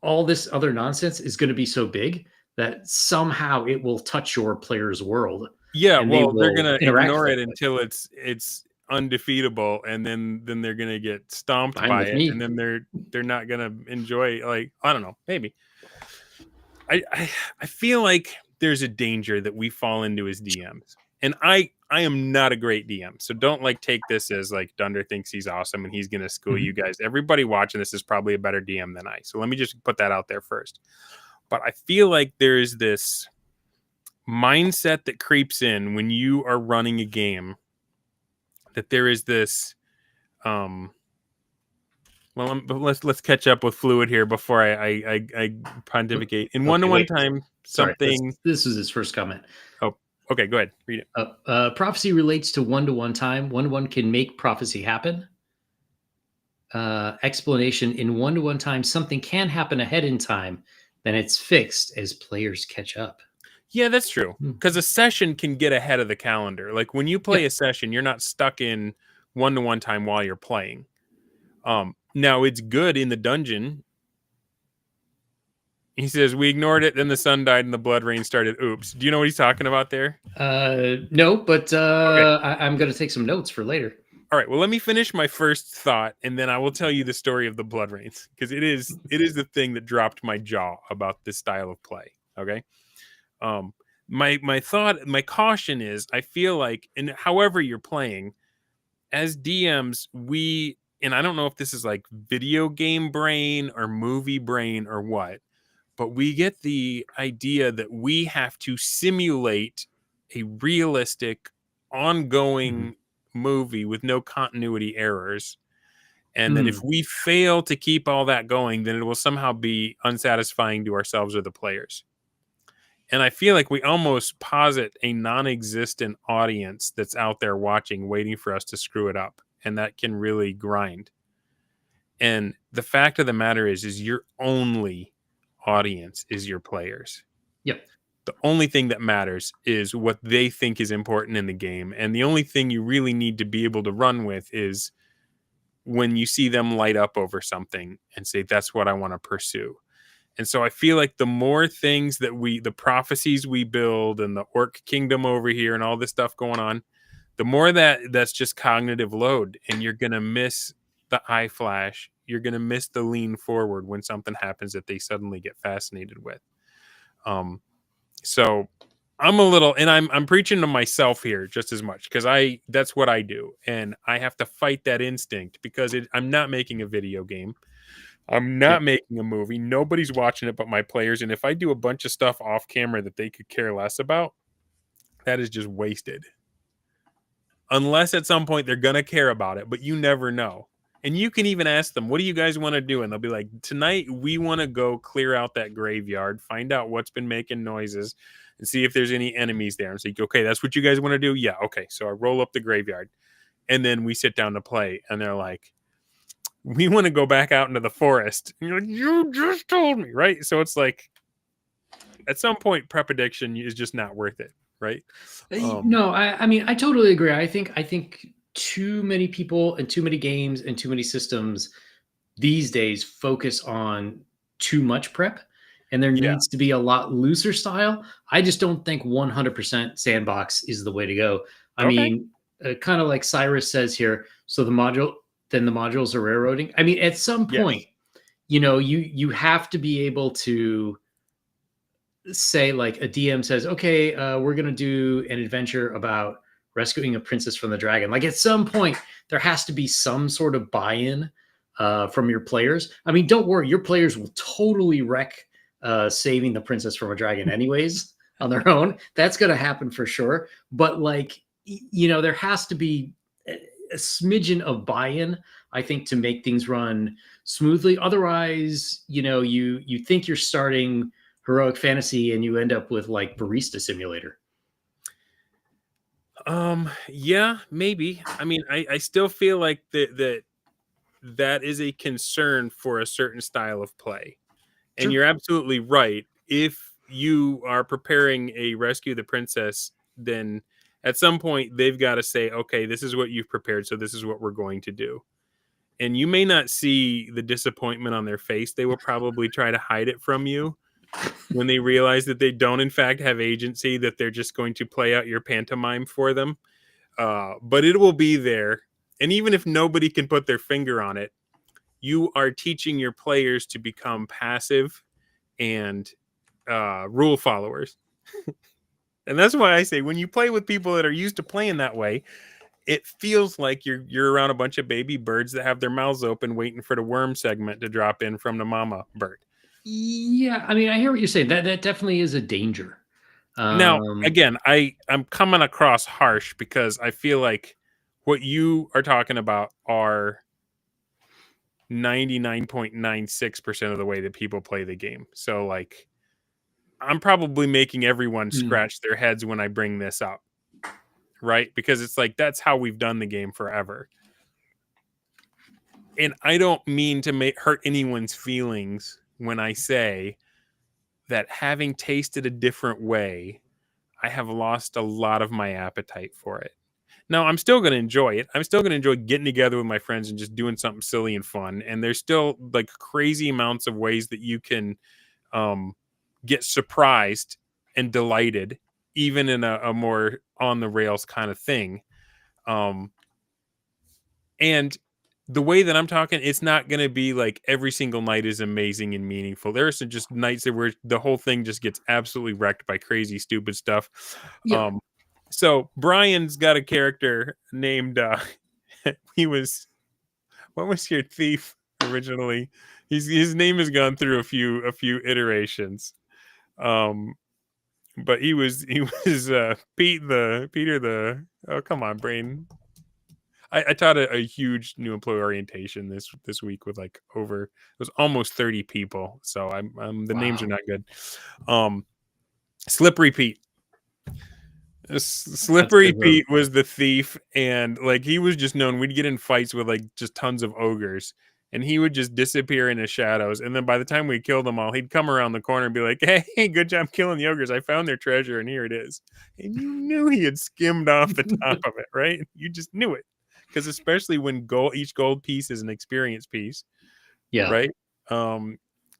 all this other nonsense is going to be so big that somehow it will touch your player's world Yeah, and they well, they're will gonna interact ignore with it it. until it's undefeatable, and then they're gonna get stomped Fine by with it, and me. then they're not gonna enjoy. Like, I don't know, maybe. I feel like there's a danger that we fall into as DMs, and I am not a great DM, so don't like take this as like Dunder thinks he's awesome and he's gonna school you guys. Everybody watching this is probably a better DM than I, so let me just put that out there first. But I feel like there is this mindset that creeps in when you are running a game, that there is this let's catch up with Fluid here before I pontificate. In Okay, one-to-one wait. time, Sorry, something. this was his first comment. Oh, okay, go ahead, read it. Prophecy relates to one-to-one time. One-to-one can make prophecy happen. Explanation: in one-to-one time, something can happen ahead in time, then it's fixed as players catch up. Yeah, that's true. Because a session can get ahead of the calendar. Like when you play a session, you're not stuck in one-to-one time while you're playing. Now it's good in the dungeon. He says, we ignored it, then the sun died and the blood rain started. Oops. Do you know what he's talking about there? No, but Okay. I'm going to take some notes for later. All right. Well, let me finish my first thought, and then I will tell you the story of the blood rains, because it is the thing that dropped my jaw about this style of play. Okay. My caution is, I feel like, and however you're playing, as DMs, and I don't know if this is like video game brain or movie brain or what, but we get the idea that we have to simulate a realistic, ongoing movie with no continuity errors. And that if we fail to keep all that going, then it will somehow be unsatisfying to ourselves or the players. And I feel like we almost posit a non-existent audience that's out there watching, waiting for us to screw it up. And that can really grind. And the fact of the matter is your only audience is your players. Yep. The only thing that matters is what they think is important in the game. And the only thing you really need to be able to run with is when you see them light up over something and say, that's what I want to pursue. And so I feel like the more things that the prophecies we build and the orc kingdom over here and all this stuff going on, the more that's just cognitive load, and you're going to miss the eye flash. You're going to miss the lean forward when something happens that they suddenly get fascinated with. So I'm a little, and I'm preaching to myself here just as much, because that's what I do. And I have to fight that instinct, because I'm not making a video game. I'm not making a movie. Nobody's watching it but my players. And if I do a bunch of stuff off camera that they could care less about, that is just wasted. Unless at some point they're going to care about it, but you never know. And you can even ask them, what do you guys want to do? And they'll be like, tonight we want to go clear out that graveyard, find out what's been making noises, and see if there's any enemies there. And say, okay, that's what you guys want to do? Yeah, okay. So I roll up the graveyard, and then we sit down to play, and they're like, we want to go back out into the forest. And you're like, you just told me, right? So it's like, at some point, prep addiction is just not worth it, right? No, I mean, I totally agree. I think too many people and too many games and too many systems these days focus on too much prep, and there needs to be a lot looser style. I just don't think 100% sandbox is the way to go. I mean, kind of like Cyrus says here, so the modules are railroading. I mean, at some point, you have to be able to say, like, a DM says, okay, we're going to do an adventure about rescuing a princess from the dragon. Like, at some point, there has to be some sort of buy-in from your players. I mean, don't worry, your players will totally wreck saving the princess from a dragon anyways on their own. That's going to happen for sure. But, like, there has to be a smidgen of buy-in, I think, to make things run smoothly. Otherwise, you think you're starting heroic fantasy and you end up with like barista simulator. Yeah, maybe. I mean, I still feel like that is a concern for a certain style of play. And Sure. you're absolutely right. If you are preparing a Rescue the Princess, then at some point they've got to say, okay, this is what you've prepared, so this is what we're going to do. And you may not see the disappointment on their face. They will probably try to hide it from you when they realize that they don't, in fact, have agency, that they're just going to play out your pantomime for them. But it will be there. And even if nobody can put their finger on it, you are teaching your players to become passive and rule followers. And that's why I say when you play with people that are used to playing that way, it feels like you're around a bunch of baby birds that have their mouths open waiting for the worm segment to drop in from the mama bird. Yeah, I mean, I hear what you're saying. That definitely is a danger. Now, Um, again, I'm coming across harsh because I feel like what you are talking about are 99.96% of the way that people play the game. So like I'm probably making everyone scratch their heads when I bring this up. Right? Because it's like that's how we've done the game forever. And I don't mean to hurt anyone's feelings when I say that having tasted a different way, I have lost a lot of my appetite for it. Now, I'm still going to enjoy it. I'm still going to enjoy getting together with my friends and just doing something silly and fun. And there's still like crazy amounts of ways that you can get surprised and delighted, even in a more on the rails kind of thing. And the way that I'm talking, it's not going to be like every single night is amazing and meaningful. There are some just nights that where the whole thing just gets absolutely wrecked by crazy, stupid stuff. yeah. So Brian's got a character named, he was, what was your thief originally? His name has gone through a few iterations. But he was Peter the, oh, come on, brain. I taught a huge new employee orientation this week with like it was almost 30 people. So I'm the names are Wow. not good. Slippery Pete. Slippery Pete was the thief, and like he was just known. We'd get in fights with like just tons of ogres, and he would just disappear in the shadows. And then by the time we killed them all, he'd come around the corner and be like, "Hey, good job killing the ogres! I found their treasure, and here it is." And you knew he had skimmed off the top of it, right? You just knew it, because especially when each gold piece is an experience piece, Yeah. right?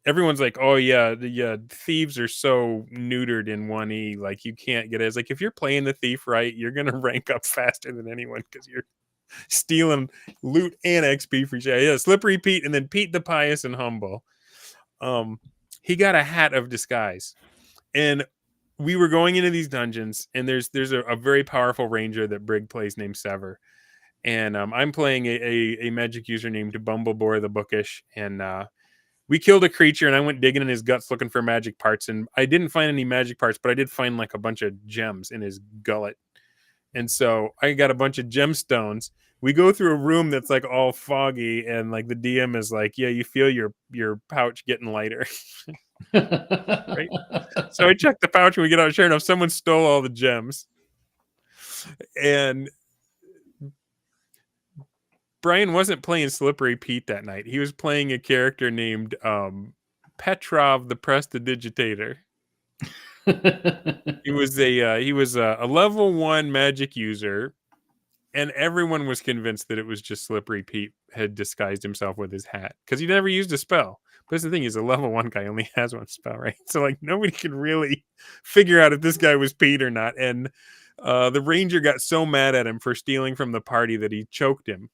Everyone's like, "Oh yeah, the thieves are so neutered in 1E, like you can't get it." It's like if you're playing the thief right, you're gonna rank up faster than anyone because you're stealing loot and XP for shit. Yeah, Slippery Pete, and then Pete the Pious and Humble. He got a hat of disguise, and we were going into these dungeons, and there's a very powerful ranger that Brig plays named Sever, and I'm playing a magic user named Bumblebore the Bookish, and we killed a creature, and I went digging in his guts looking for magic parts, and I didn't find any magic parts, but I did find like a bunch of gems in his gullet. And so I got a bunch of gemstones. We go through a room that's like all foggy, and like the DM is like, "Yeah, you feel your pouch getting lighter." Right? So I check the pouch, and we get out. Sure enough, someone stole all the gems. And Brian wasn't playing Slippery Pete that night. He was playing a character named Petrov the Prestidigitator. He was a level 1 magic user, and everyone was convinced that it was just Slippery Pete had disguised himself with his hat because he never used a spell. But that's the thing, is a level 1 guy only has one spell, right? So like nobody could really figure out if this guy was Pete or not. And the ranger got so mad at him for stealing from the party that he choked him.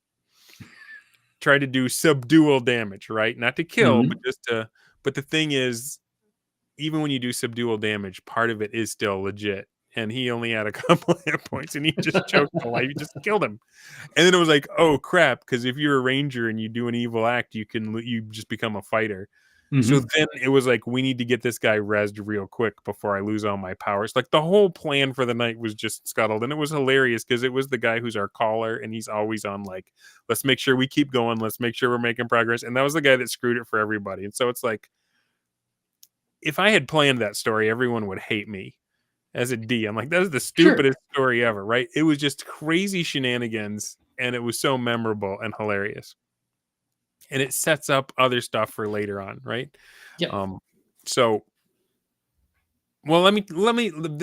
Tried to do subdual damage, right? Not to kill, but just to. But the thing is, even when you do subdual damage, part of it is still legit. And he only had a couple of hit points, and he just choked the life. He just killed him. And then it was like, oh crap! Because if you're a ranger and you do an evil act, you just become a fighter. So then it was like, we need to get this guy rezzed real quick before I lose all my powers. Like the whole plan for the night was just scuttled. And it was hilarious because it was the guy who's our caller and he's always on like, let's make sure we keep going. Let's make sure we're making progress. And that was the guy that screwed it for everybody. And so it's like, if I had planned that story, everyone would hate me as a D. I'm like, that is the stupidest story ever, right? It was just crazy shenanigans and it was so memorable and hilarious. And it sets up other stuff for later on, right? Yeah. So, well, let me.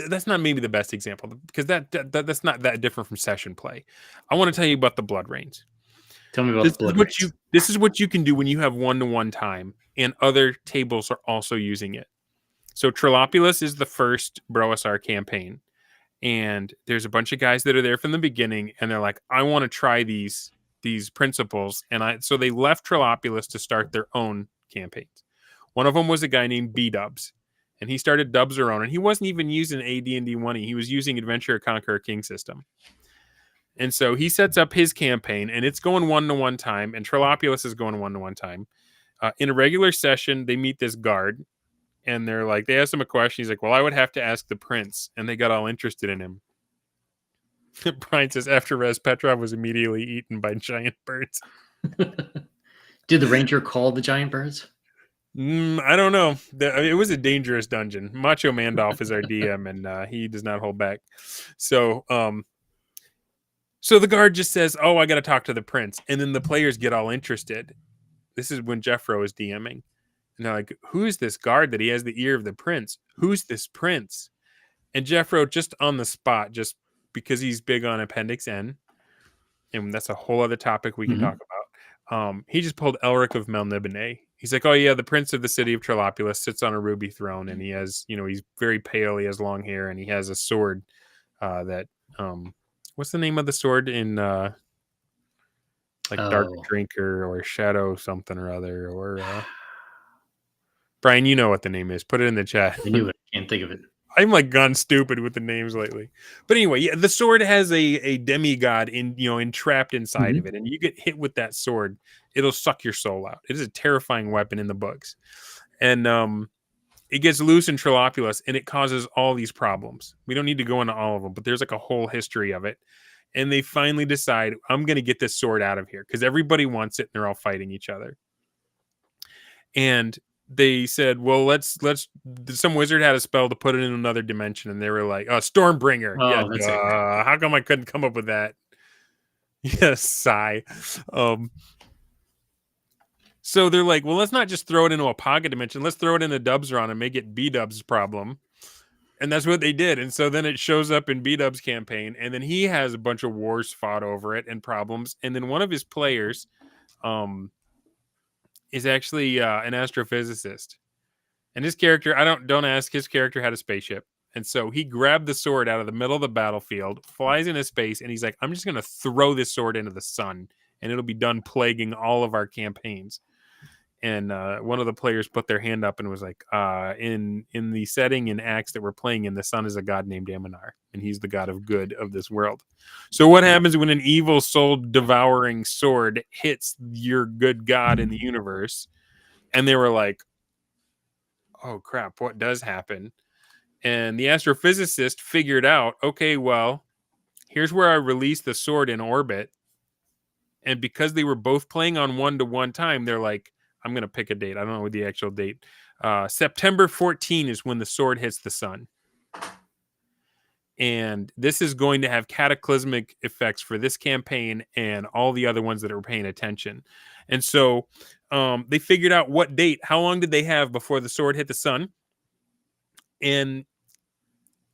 That's not maybe the best example because that's not that different from session play. I want to tell you about the Blood Rains. Tell me about the Blood Rains. This is what you can do when you have 1-to-1 time and other tables are also using it. So Trilopulus is the first BroSR campaign, and there's a bunch of guys that are there from the beginning, and they're like, I want to try these principles, and so they left Trilopulus to start their own campaigns. One of them was a guy named B-Dubs, and he started Dubs-er own, and he wasn't even using AD&D 1. He was using Adventure Conqueror King system. And so he sets up his campaign, and it's going 1-to-1 time, and Trilopulus is going 1-to-1 time. In a regular session, they meet this guard, and they're like, they asked him a question. He's like, well, I would have to ask the prince, and they got all interested in him. Brian says, after Rez, Petrov was immediately eaten by giant birds. Did the ranger call the giant birds? I don't know. It was a dangerous dungeon. Macho Mandolf is our DM, and he does not hold back. So the guard just says, oh, I got to talk to the prince. And then the players get all interested. This is when Jeffro is DMing. And they're like, who is this guard that he has the ear of the prince? Who's this prince? And Jeffro, just on the spot, just because he's big on Appendix N, and that's a whole other topic we can talk about. He just pulled Elric of Melnibone. He's like, oh yeah, the prince of the city of Trilopulus sits on a ruby throne, and he has, he's very pale, he has long hair, and he has a sword that, what's the name of the sword in Dark Drinker or Shadow something or other, or Brian, you know what the name is. Put it in the chat. I knew it. Can't think of it. I'm like gone stupid with the names lately. But anyway, yeah, the sword has a demigod entrapped inside of it, and you get hit with that sword, it'll suck your soul out. It is a terrifying weapon in the books. And it gets loose in Trilopulus, and it causes all these problems. We don't need to go into all of them, but there's like a whole history of it. And they finally decide, I'm going to get this sword out of here because everybody wants it, and they're all fighting each other. And they said, well, let's some wizard had a spell to put it in another dimension, and they were like, Stormbringer. How come I couldn't come up with that? Yes, sigh. So they're like, well, let's not just throw it into a pocket dimension, let's throw it in a Dubs-ron and make it B-Dub's problem. And that's what they did. And so then it shows up in B-Dub's campaign, and then he has a bunch of wars fought over it and problems. And then one of his players is actually an astrophysicist, and his character, don't ask, his character had a spaceship, and so he grabbed the sword out of the middle of the battlefield, flies into space, and he's like, I'm just going to throw this sword into the sun, and it'll be done plaguing all of our campaigns. And one of the players put their hand up and was like, in the setting in Acts that we're playing in, the sun is a god named Aminar, and he's the god of good of this world. So what happens when an evil soul devouring sword hits your good god in the universe? And they were like, oh crap, what does happen? And the astrophysicist figured out, okay, well, here's where I release the sword in orbit. And because they were both playing on 1-to-1 time, they're like, I'm going to pick a date. I don't know the actual date. September 14 is when the sword hits the sun. And this is going to have cataclysmic effects for this campaign and all the other ones that are paying attention. And so they figured out what date, how long did they have before the sword hit the sun? And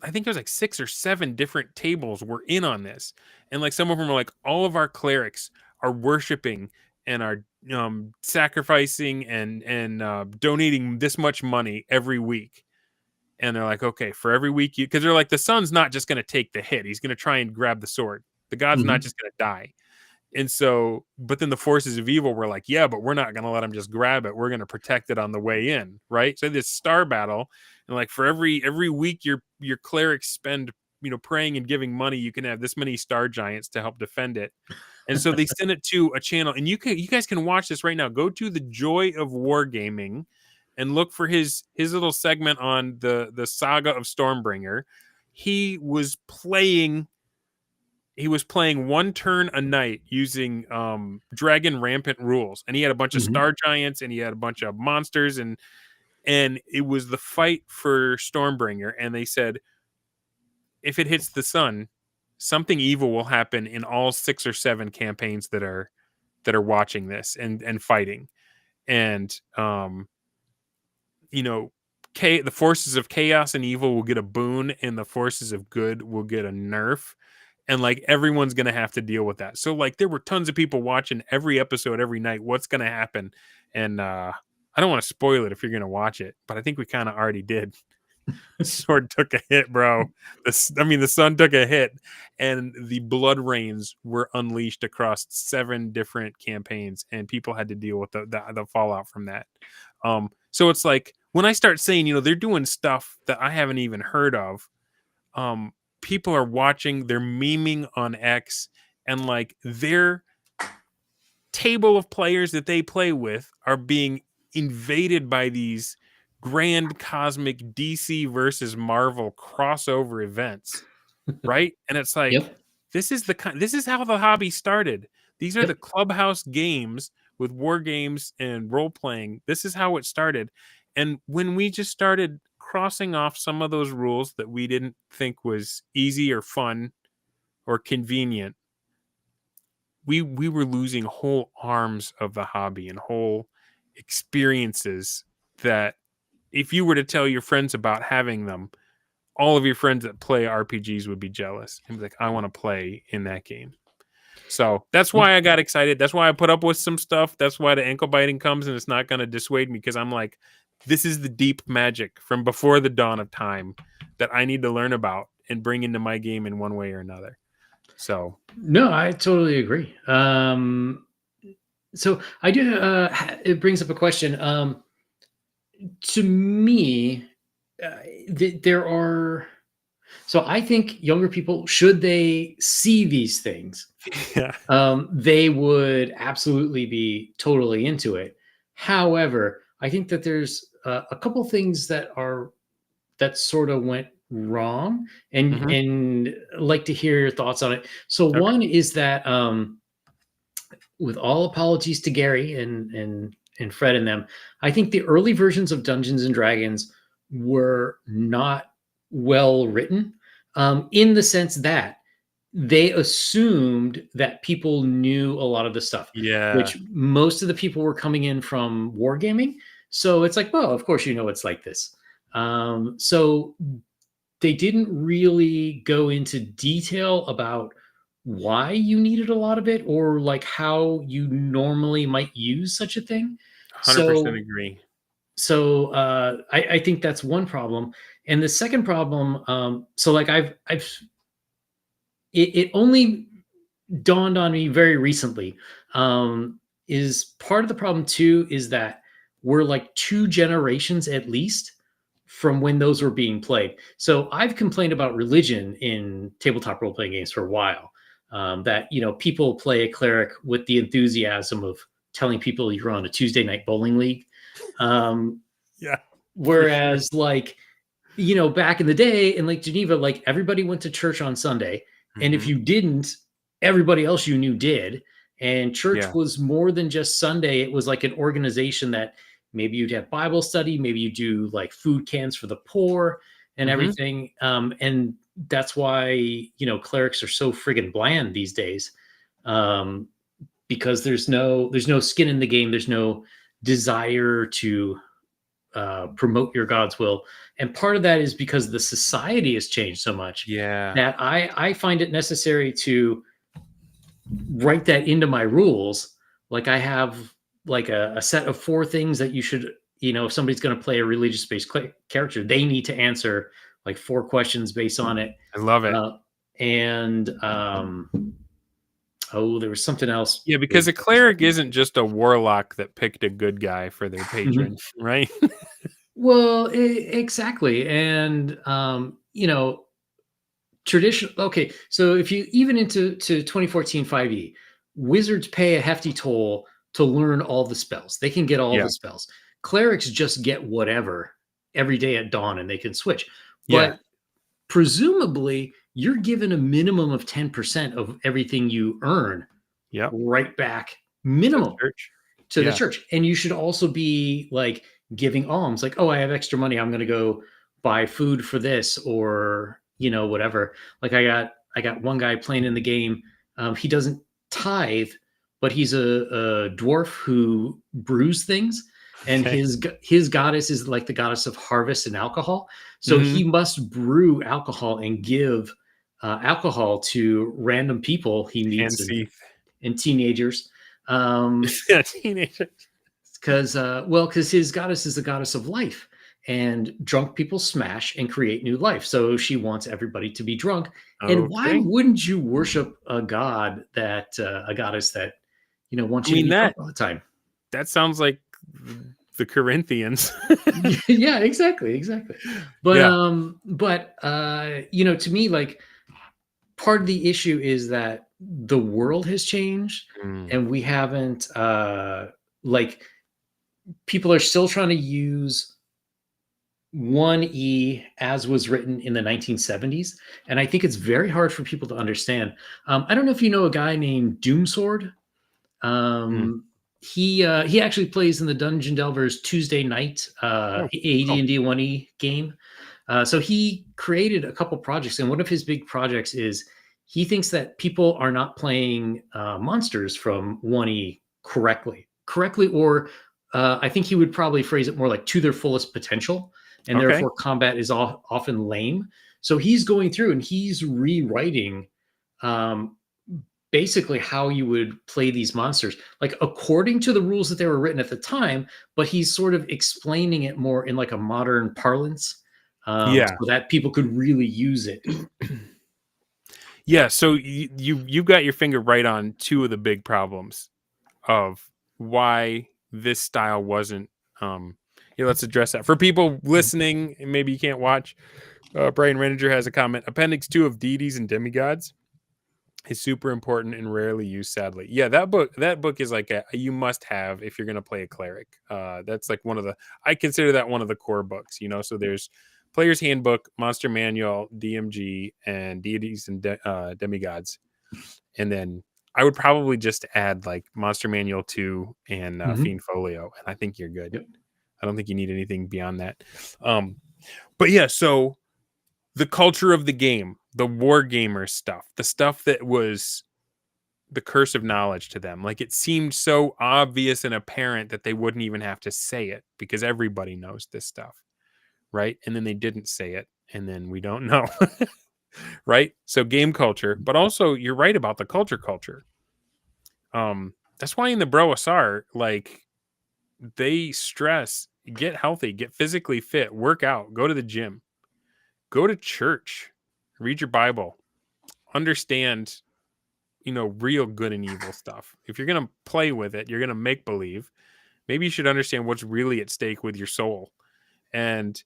I think there's like 6 or 7 different tables were in on this. And like some of them are like, all of our clerics are worshiping and are sacrificing and donating this much money every week. And they're like, okay, for every week, because they're like, the sun's not just going to take the hit. He's going to try and grab the sword. The god's not just going to die. And so, but then the forces of evil were like, yeah, but we're not going to let him just grab it. We're going to protect it on the way in. Right. So this star battle, and like for every week, your clerics spend, praying and giving money, you can have this many star giants to help defend it. And so they send it to a channel, and you guys can watch this right now. Go to the Joy of Wargaming and look for his little segment on the saga of Stormbringer. He was playing one turn a night using dragon rampant rules, and he had a bunch of star giants and he had a bunch of monsters, and it was the fight for Stormbringer, and they said if it hits the sun, something evil will happen in all 6 or 7 campaigns that are watching this and fighting. And the forces of chaos and evil will get a boon, and the forces of good will get a nerf. And like everyone's gonna have to deal with that. So like there were tons of people watching every episode every night. What's gonna happen? And I don't want to spoil it if you're gonna watch it, but I think we kind of already did. The sword took a hit, bro. The sun took a hit, and the blood rains were unleashed across 7 different campaigns, and people had to deal with the fallout from that. So it's like when I start saying, they're doing stuff that I haven't even heard of. People are watching, they're memeing on X, and like their table of players that they play with are being invaded by these grand cosmic DC versus Marvel crossover events, right? And it's like, Yep. this is how the hobby started. These are Yep. the clubhouse games with war games and role playing. This is how it started. And when we just started crossing off some of those rules that we didn't think was easy or fun or convenient, we were losing whole arms of the hobby and whole experiences that if you were to tell your friends about having them, all of your friends that play RPGs would be jealous and be like, I want to play in that game. So that's why I got excited. That's why I put up with some stuff. That's why the ankle biting comes, and it's not going to dissuade me, because I'm like, this is the deep magic from before the dawn of time that I need to learn about and bring into my game in one way or another. So no, I totally agree. So I do. It brings up a question. To me, there are. So I think younger people, should they see these things, they would absolutely be totally into it. However, I think that there's a couple things that sort of went wrong, and like to hear your thoughts on it. So one is that, with all apologies to Gary and Fred and them, I think the early versions of Dungeons and Dragons were not well written, in the sense that they assumed that people knew a lot of the stuff. Yeah. Which most of the people were coming in from wargaming. So it's like, well, of course, it's like this. So they didn't really go into detail about why you needed a lot of it, or like how you normally might use such a thing. 100% agree. So I think that's one problem. And the second problem, so like it only dawned on me very recently, is part of the problem too, is that we're like 2 generations at least from when those were being played. So I've complained about religion in tabletop role-playing games for a while, that people play a cleric with the enthusiasm of telling people you're on a Tuesday night bowling league. Yeah. Whereas like, back in the day in Lake Geneva, like everybody went to church on Sunday. And if you didn't, everybody else you knew did. And church was more than just Sunday. It was like an organization that maybe you'd have Bible study, maybe you do like food cans for the poor and everything. And that's why, clerics are so friggin' bland these days, because there's no skin in the game. There's no desire to promote your God's will. And part of that is because the society has changed so much that I find it necessary to write that into my rules. Like I have like a set of 4 things that you should, if somebody's going to play a religious based character, they need to answer like 4 questions based on it. I love it. There was something else. Yeah, because a cleric isn't just a warlock that picked a good guy for their patron, right? Well, exactly. And, traditional. Okay. So if you even into 2014 5e, wizards pay a hefty toll to learn all the spells. They can get all the spells. Clerics just get whatever every day at dawn and they can switch. Yeah. But presumably, you're given a minimum of 10% of everything you earn Yep. right back, To the minimum, church. to the Yeah. church. And you should also be like giving alms, like, oh, I have extra money, I'm going to go buy food for this, or whatever. Like I got one guy playing in the game. He doesn't tithe, but he's a dwarf who brews things, and Okay. his goddess is like the goddess of harvest and alcohol. So Mhm. he must brew alcohol and give alcohol to random people he And meets see. and teenagers. Yeah, teenager. Because his goddess is the goddess of life, and drunk people smash and create new life. So she wants everybody to be drunk. And why Okay. wouldn't you worship a goddess that wants I you to mean, be drunk all the time? that sounds like the Corinthians. Yeah, exactly. But Yeah. to me, like, part of the issue is that the world has changed, Mm. and we haven't like people are still trying to use 1E as was written in the 1970s. And I think it's very hard for people to understand. I don't know if you know a guy named Doomsword. Mm. He actually plays in the Dungeon Delvers Tuesday night Oh, cool. AD&D 1E game. So he created a couple projects, and one of his big projects is he thinks that people are not playing monsters from 1E correctly, or I think he would probably phrase it more like to their fullest potential, and Okay. therefore combat is often lame. So he's going through and he's rewriting um, basically how you would play these monsters, like according to the rules that they were written at the time, but he's sort of explaining it more in like a modern parlance, Yeah. so that people could really use it. Yeah. So you got your finger right on two of the big problems of why this style wasn't. Yeah, let's address that for people listening. And maybe you can't watch. Brian Renninger has a comment. Appendix 2 of deities and demigods is super important and rarely used, sadly. Yeah, that book is like a you must have if you're going to play a cleric. That's like I consider that one of the core books. So there's Player's Handbook, Monster Manual, DMG, and Deities and Demigods, and then I would probably just add like Monster Manual 2 and Mhm. Fiend Folio, and I think you're good. Yep. I don't think you need anything beyond that. But yeah, so the culture of the game, the war gamer stuff, the stuff that was the curse of knowledge to them. Like it seemed so obvious and apparent that they wouldn't even have to say it because everybody knows this stuff, right? And then they didn't say it, and then we don't know. Right? So game culture, but also you're right about the culture. That's why in the BroSR, like they stress get healthy, get physically fit, work out, go to the gym, go to church, read your Bible, understand, real good and evil stuff. If you're going to play with it, you're going to make believe. Maybe you should understand what's really at stake with your soul. And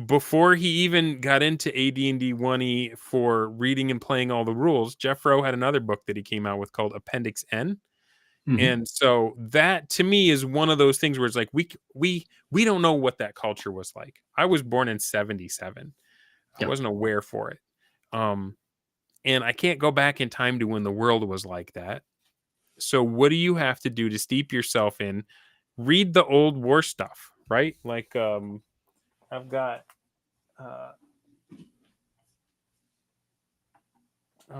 before he even got into AD&D 1E for reading and playing all the rules, Jeff Rowe had another book that he came out with called Appendix N. Mhm. And so that to me is one of those things where it's like we don't know what that culture was like. I was born in 77. I Yep. wasn't aware for it. And I can't go back in time to when the world was like that. So what do you have to do to steep yourself in? Read the old war stuff, right? Like I've got uh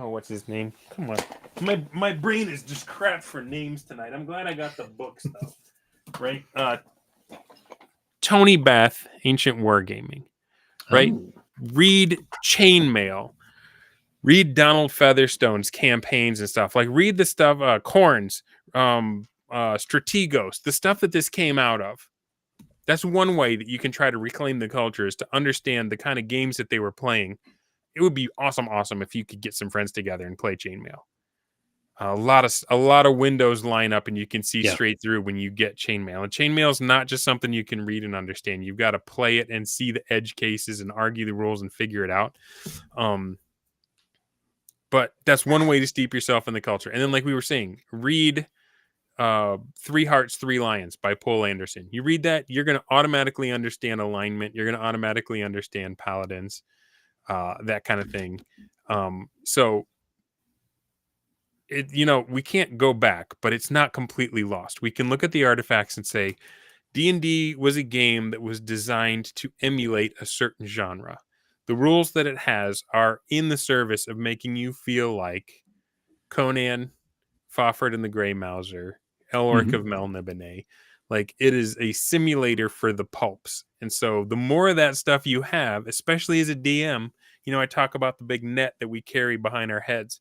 what's his name? Come on. My brain is just crap for names tonight. I'm glad I got the books though. Right? Tony Beth, Ancient Wargaming, right? Oh. Read Chainmail. Read Donald Featherstone's campaigns and stuff. Like read the stuff, Corns, Strategos, the stuff that this came out of. That's one way that you can try to reclaim the culture is to understand the kind of games that they were playing. It would be awesome if you could get some friends together and play Chainmail. A lot of windows line up and you can see Yeah. straight through when you get Chainmail. And Chainmail is not just something you can read and understand. You've got to play it and see the edge cases and argue the rules and figure it out. But that's one way to steep yourself in the culture. And then, like we were saying, read Three Hearts, Three Lions by Poul Anderson. You read that, you're going to automatically understand alignment. You're going to automatically understand paladins, that kind of thing. So we can't go back, but it's not completely lost. We can look at the artifacts and say D&D was a game that was designed to emulate a certain genre. The rules that it has are in the service of making you feel like Conan, Fafhrd and the Grey Mouser, Elric of Melniboné. Like, it is a simulator for the pulps. And so the more of that stuff you have, especially as a DM, I talk about the big net that we carry behind our heads.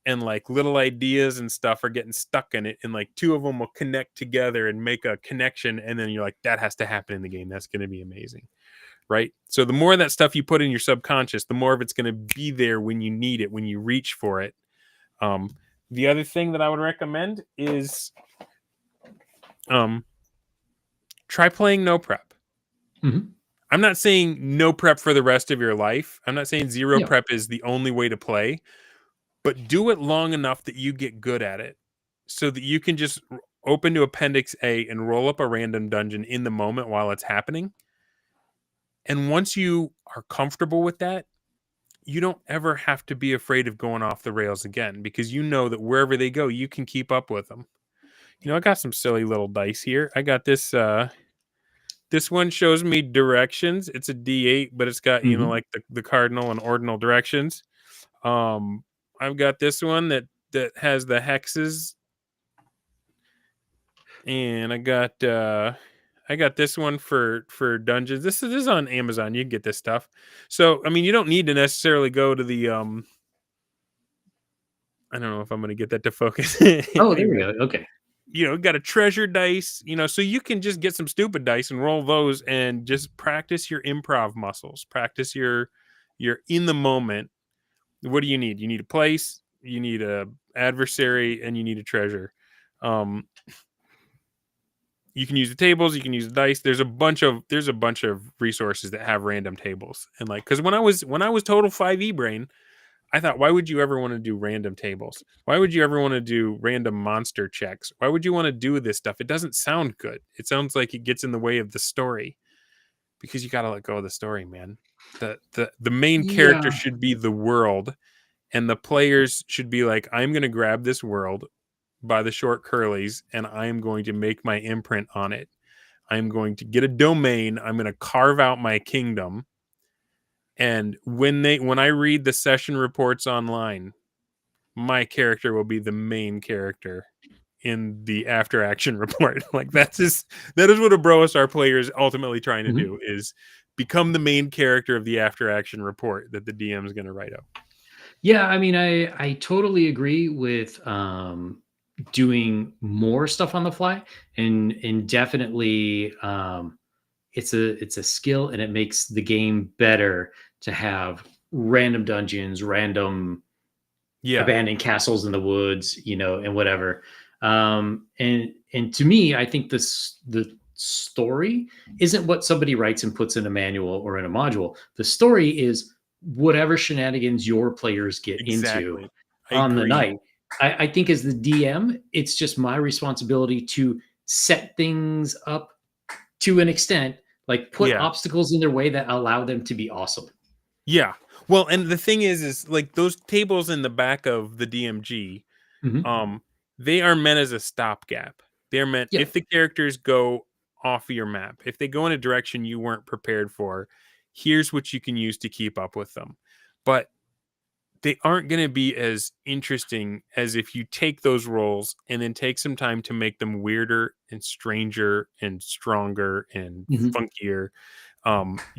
And like little ideas and stuff are getting stuck in it, and like two of them will connect together and make a connection, and then you're like, that has to happen in the game. That's going to be amazing, right? So the more of that stuff you put in your subconscious, the more of it's going to be there when you need it, when you reach for it. The other thing that I would recommend is try playing no prep. I'm not saying no prep for the rest of your life. I'm not saying zero prep is the only way to play. But do it long enough that you get good at it so that you can just open to Appendix A and roll up a random dungeon in the moment while it's happening. And once you are comfortable with that, you don't ever have to be afraid of going off the rails again, because you know that wherever they go, you can keep up with them. I got some silly little dice here. I got this. This one shows me directions. It's a D8, but it's got, like the cardinal and ordinal directions. I've got this one that has the hexes, and I got this one for dungeons. This is on Amazon. You can get this stuff. So I mean, you don't need to necessarily go to the I don't know if I'm going to get that to focus. Oh, there we go. Okay. Got a treasure dice. So you can just get some stupid dice and roll those, and just practice your improv muscles. Practice your in the moment. What do you need? You need a place, you need a adversary, and you need a treasure. You can use the tables, you can use the dice. There's a bunch of resources that have random tables. And like, because when I was total 5e brain, I thought, why would you ever want to do random tables? Why would you ever want to do random monster checks? Why would you want to do this stuff? It doesn't sound good. It sounds like it gets in the way of the story, because you got to let go of the story, man. The main character should be the world, and the players should be like, I'm going to grab this world by the short curlies, and I'm going to make my imprint on it. I'm going to get a domain. I'm going to carve out my kingdom. And when I read the session reports online, my character will be the main character in the after action report. Like, that is what a BroSR player is ultimately trying to do, is become the main character of the after action report that the DM is going to write up. Yeah, I mean, I totally agree with doing more stuff on the fly, and definitely it's a skill, and it makes the game better to have random dungeons, random abandoned castles in the woods, and whatever. And to me, I think the story isn't what somebody writes and puts in a manual or in a module. The story is whatever shenanigans your players get into on the night. I think as the DM, it's just my responsibility to set things up to an extent, like put obstacles in their way that allow them to be awesome. Yeah. Well, and the thing is like those tables in the back of the DMG, they are meant as a stopgap. They're meant if the characters go off of your map, if they go in a direction you weren't prepared for, here's what you can use to keep up with them. But they aren't going to be as interesting as if you take those rolls and then take some time to make them weirder and stranger and stronger and funkier.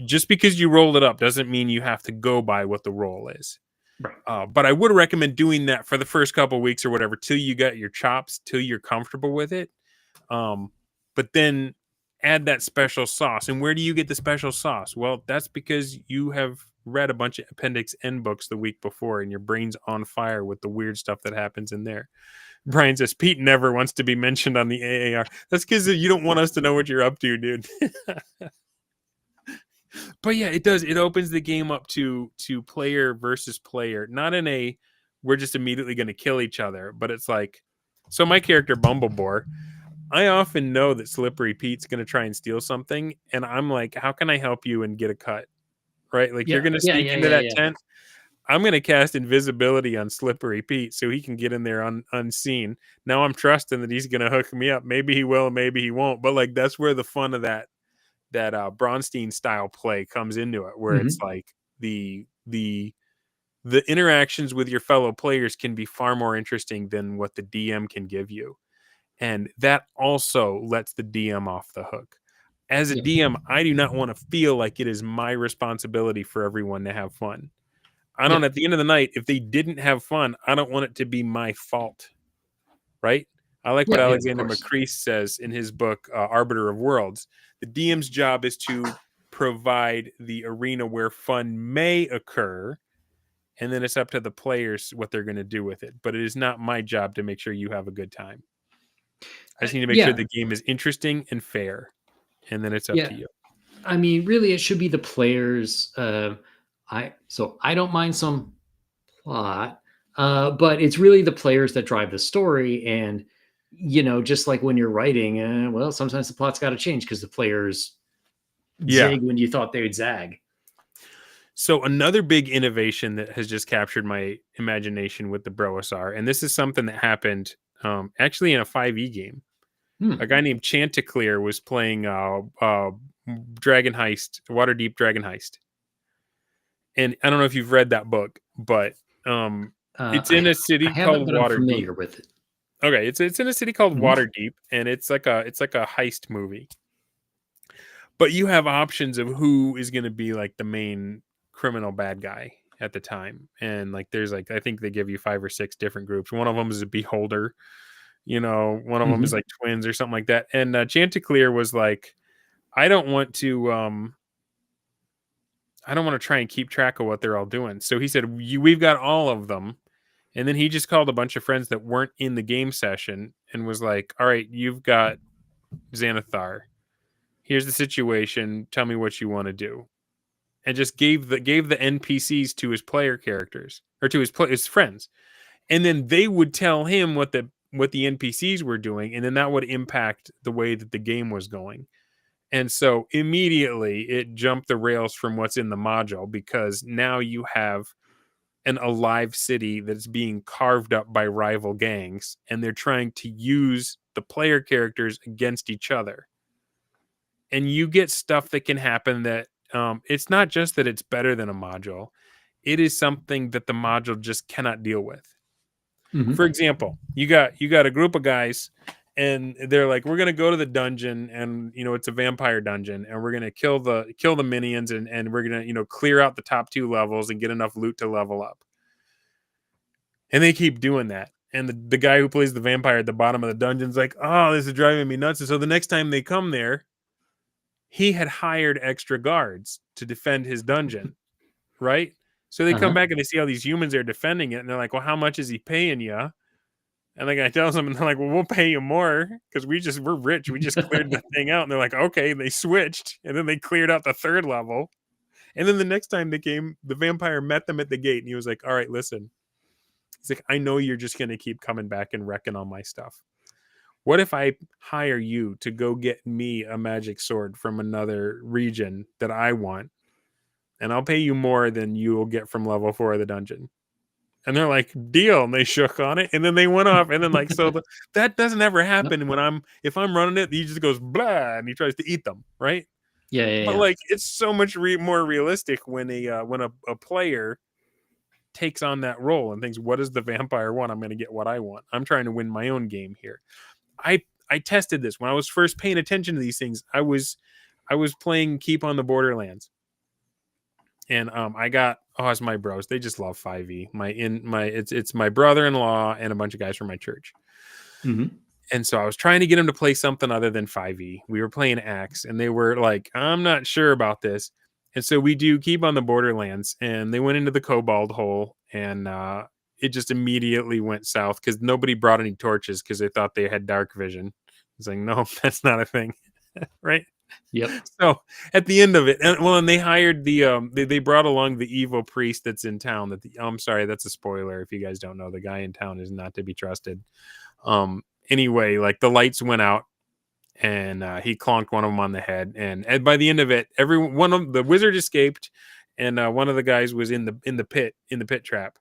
Just because you rolled it up doesn't mean you have to go by what the roll is. Right. But I would recommend doing that for the first couple of weeks or whatever, till you got your chops, till you're comfortable with it. But then add that special sauce. And where do you get the special sauce? Well, that's because you have read a bunch of Appendix N books the week before, and your brain's on fire with the weird stuff that happens in there. Brian says, Pete never wants to be mentioned on the AAR. That's because you don't want us to know what you're up to, dude. But yeah, it does. It opens the game up to player versus player. Not in a, we're just immediately going to kill each other. But it's like, So my character Bumblebore, I often know that Slippery Pete's going to try and steal something, and I'm like, how can I help you and get a cut? Right? Like you're Yeah, going to yeah, sneak yeah, into yeah, that yeah. tent. I'm going to cast invisibility on Slippery Pete so he can get in there unseen. Now I'm trusting that he's going to hook me up. Maybe he will, maybe he won't. But like that's where the fun of that Braunstein style play comes into it, where it's Mhm. like the interactions with your fellow players can be far more interesting than what the DM can give you. And that also lets the DM off the hook. As a Yeah, DM, I do not want to feel like it is my responsibility for everyone to have fun. I yeah, don't, at the end of the night, if they didn't have fun, I don't want it to be my fault. Right? I like what yeah, yeah, of Alexander course. McCrease says in his book, Arbiter of Worlds. The DM's job is to provide the arena where fun may occur, and then it's up to the players what they're going to do with it. But it is not my job to make sure you have a good time. I just need to make sure Yeah, the game is interesting and fair, and then it's up yeah. to you. I mean, really, it should be the players. I don't mind some plot, but it's really the players that drive the story. And just like when you're writing, well, sometimes the plot's got to change because the players Yeah. zig when you thought they would zag. So another big innovation that has just captured my imagination with the BroSR, and this is something that happened actually in a 5e game. A guy named Chanticleer was playing Dragon Heist, Waterdeep Dragon Heist. And I don't know if you've read that book, but it's in a I city haven't, called but I'm Waterdeep. familiar with it. Okay, it's in a city called Mhm. Waterdeep, and it's like a heist movie. But you have options of who is going to be like the main criminal bad guy at the time, and like there's like I think they give you 5 or 6 different groups. One of them is a beholder, one of them is Mhm. like twins or something like that. And Chanticleer was like, I don't want to try and keep track of what they're all doing. So he said, we've got all of them. And then he just called a bunch of friends that weren't in the game session and was like, all right, you've got Xanathar. Here's the situation. Tell me what you want to do. And just gave the NPCs to his player characters or to his friends. And then they would tell him what the NPCs were doing, and then that would impact the way that the game was going. And so immediately it jumped the rails from what's in the module because now you have an alive city that's being carved up by rival gangs, and they're trying to use the player characters against each other. And you get stuff that can happen that it's not just that it's better than a module, it is something that the module just cannot deal with. For Mhm. example, you got a group of guys and they're like, we're gonna go to the dungeon, and it's a vampire dungeon, and we're gonna kill the minions, and we're gonna clear out the top 2 levels and get enough loot to level up. And they keep doing that. And the guy who plays the vampire at the bottom of the dungeon's like, oh, this is driving me nuts. And so the next time they come there, he had hired extra guards to defend his dungeon, right? So they come Uh-huh. back and they see how these humans are defending it, and they're like, well, how much is he paying you? And the guy tells them, and they're like, well, we'll pay you more because we're rich. We just cleared the thing out. And they're like, okay. And they switched, and then they cleared out the 3rd level. And then the next time they came, the vampire met them at the gate, and he was like, all right, listen. He's like, I know you're just going to keep coming back and wrecking all my stuff. What if I hire you to go get me a magic sword from another region that I want, and I'll pay you more than you will get from level 4 of the dungeon? And they're like, deal. And they shook on it, and then they went off. And then that doesn't ever Yep. happen if I'm running it. He just goes blah, and he tries to eat them, right? Yeah, yeah, But yeah. like, it's so much more realistic when a player takes on that role and thinks, what does the vampire want? I'm going to get what I want. I'm trying to win my own game here. I tested this when I was first paying attention to these things. I was playing Keep on the Borderlands, and I got it's my bros. They just love 5e. It's my brother-in-law and a bunch of guys from my church. Mhm. And so I was trying to get them to play something other than 5e. We were playing Axe, and they were like, I'm not sure about this. And so we do Keep on the Borderlands, and they went into the Cobalt hole, and it just immediately went south because nobody brought any torches because they thought they had dark vision. It's like, no, that's not a thing, right? Yep. So at the end of it, and they hired they brought along the evil priest that's in town. I'm sorry, that's a spoiler if you guys don't know. The guy in town is not to be trusted. Anyway, like the lights went out, and he clonked one of them on the head, and by the end of it, one of the wizard escaped, and one of the guys was in the pit trap.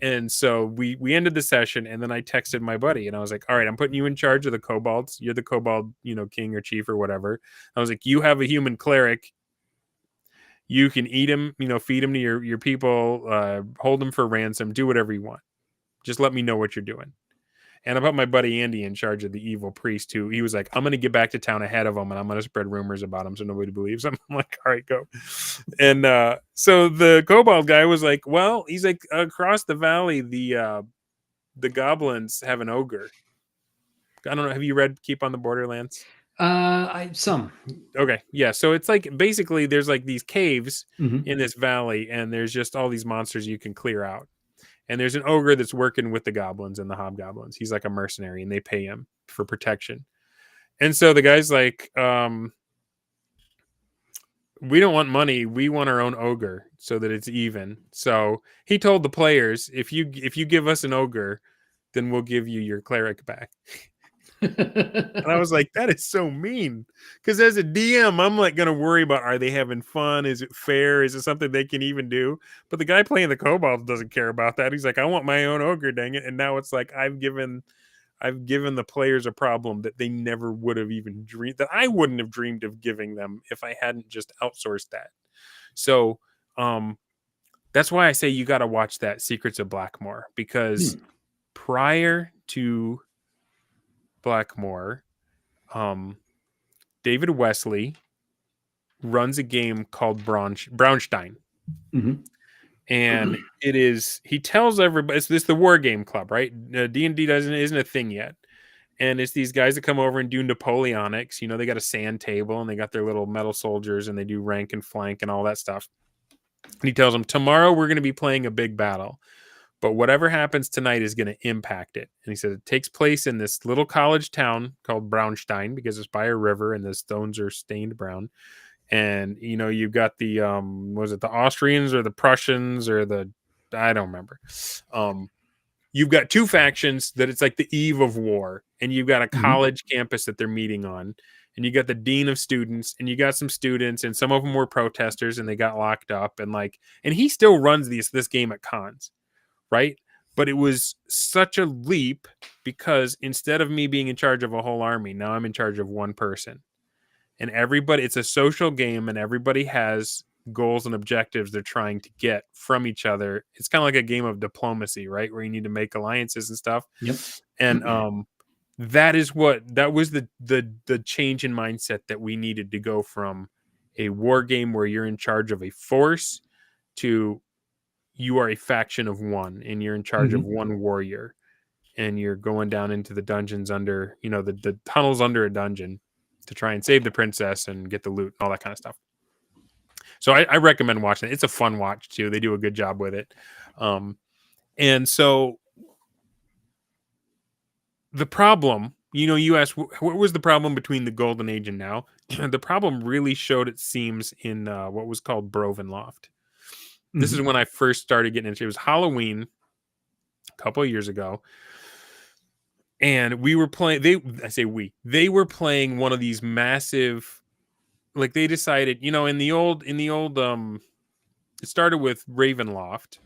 And so we ended the session, and then I texted my buddy, and I was like, all right, I'm putting you in charge of the kobolds. You're the kobold, king or chief or whatever. I was like, you have a human cleric. You can eat him, feed him to your people, hold him for ransom, do whatever you want. Just let me know what you're doing. And I put my buddy Andy in charge of the evil priest, who he was like, I'm going to get back to town ahead of him, and I'm going to spread rumors about him so nobody believes him. I'm like, all right, go. And so the kobold guy was like, well, he's like, across the valley, the goblins have an ogre. I don't know. Have you read Keep on the Borderlands? Some. Okay, yeah. So it's like basically there's like these caves in this valley, and there's just all these monsters you can clear out. And there's an ogre that's working with the goblins and the hobgoblins. He's like a mercenary, and they pay him for protection. And so the guy's like, we don't want money. We want our own ogre so that it's even. So he told the players, if you give us an ogre, then we'll give you your cleric back. And I was like, that is so mean. Because as a DM, I'm like going to worry about, are they having fun? Is it fair? Is it something they can even do? But the guy playing the kobolds doesn't care about that. He's like, I want my own ogre, dang it. And now it's like, I've given the players a problem that they never would have even dreamed, that I wouldn't have dreamed of giving them if I hadn't just outsourced that. So that's why I say you got to watch that Secrets of Blackmoor, because prior to Blackmoor, David Wesley runs a game called Braunstein. And it is, he tells everybody, it's the war game club, right? D&D isn't a thing yet. And it's these guys that come over and do Napoleonics. They got a sand table, and they got their little metal soldiers, and they do rank and flank and all that stuff. And he tells them, tomorrow we're going to be playing a big battle, but whatever happens tonight is going to impact it. And he said it takes place in this little college town called Braunstein, because it's by a river and the stones are stained brown. And, you've got the, was it the Austrians or the Prussians or I don't remember. You've got two factions that it's like the eve of war, and you've got a college campus that they're meeting on. And you got the dean of students, and you got some students, and some of them were protesters, and they got locked up. And he still runs this game at cons. Right? But it was such a leap, because instead of me being in charge of a whole army, now I'm in charge of one person. And everybody, it's a social game, and everybody has goals and objectives they're trying to get from each other. It's kind of like a game of diplomacy, right? Where you need to make alliances and stuff. Yep. And that was the change in mindset that we needed to go from a war game where you're in charge of a force to you are a faction of one, and you're in charge of one warrior, and you're going down into the dungeons under, the tunnels under a dungeon to try and save the princess and get the loot and all that kind of stuff. So I recommend watching it. It's a fun watch too. They do a good job with it. And so the problem, you asked, what was the problem between the Golden Age and now? The problem really showed, it seems, in what was called Brovenloft. This is when I first started getting into it. It was Halloween a couple of years ago. And we were playing, they were playing one of these massive, like they decided, in the old, it started with Ravenloft,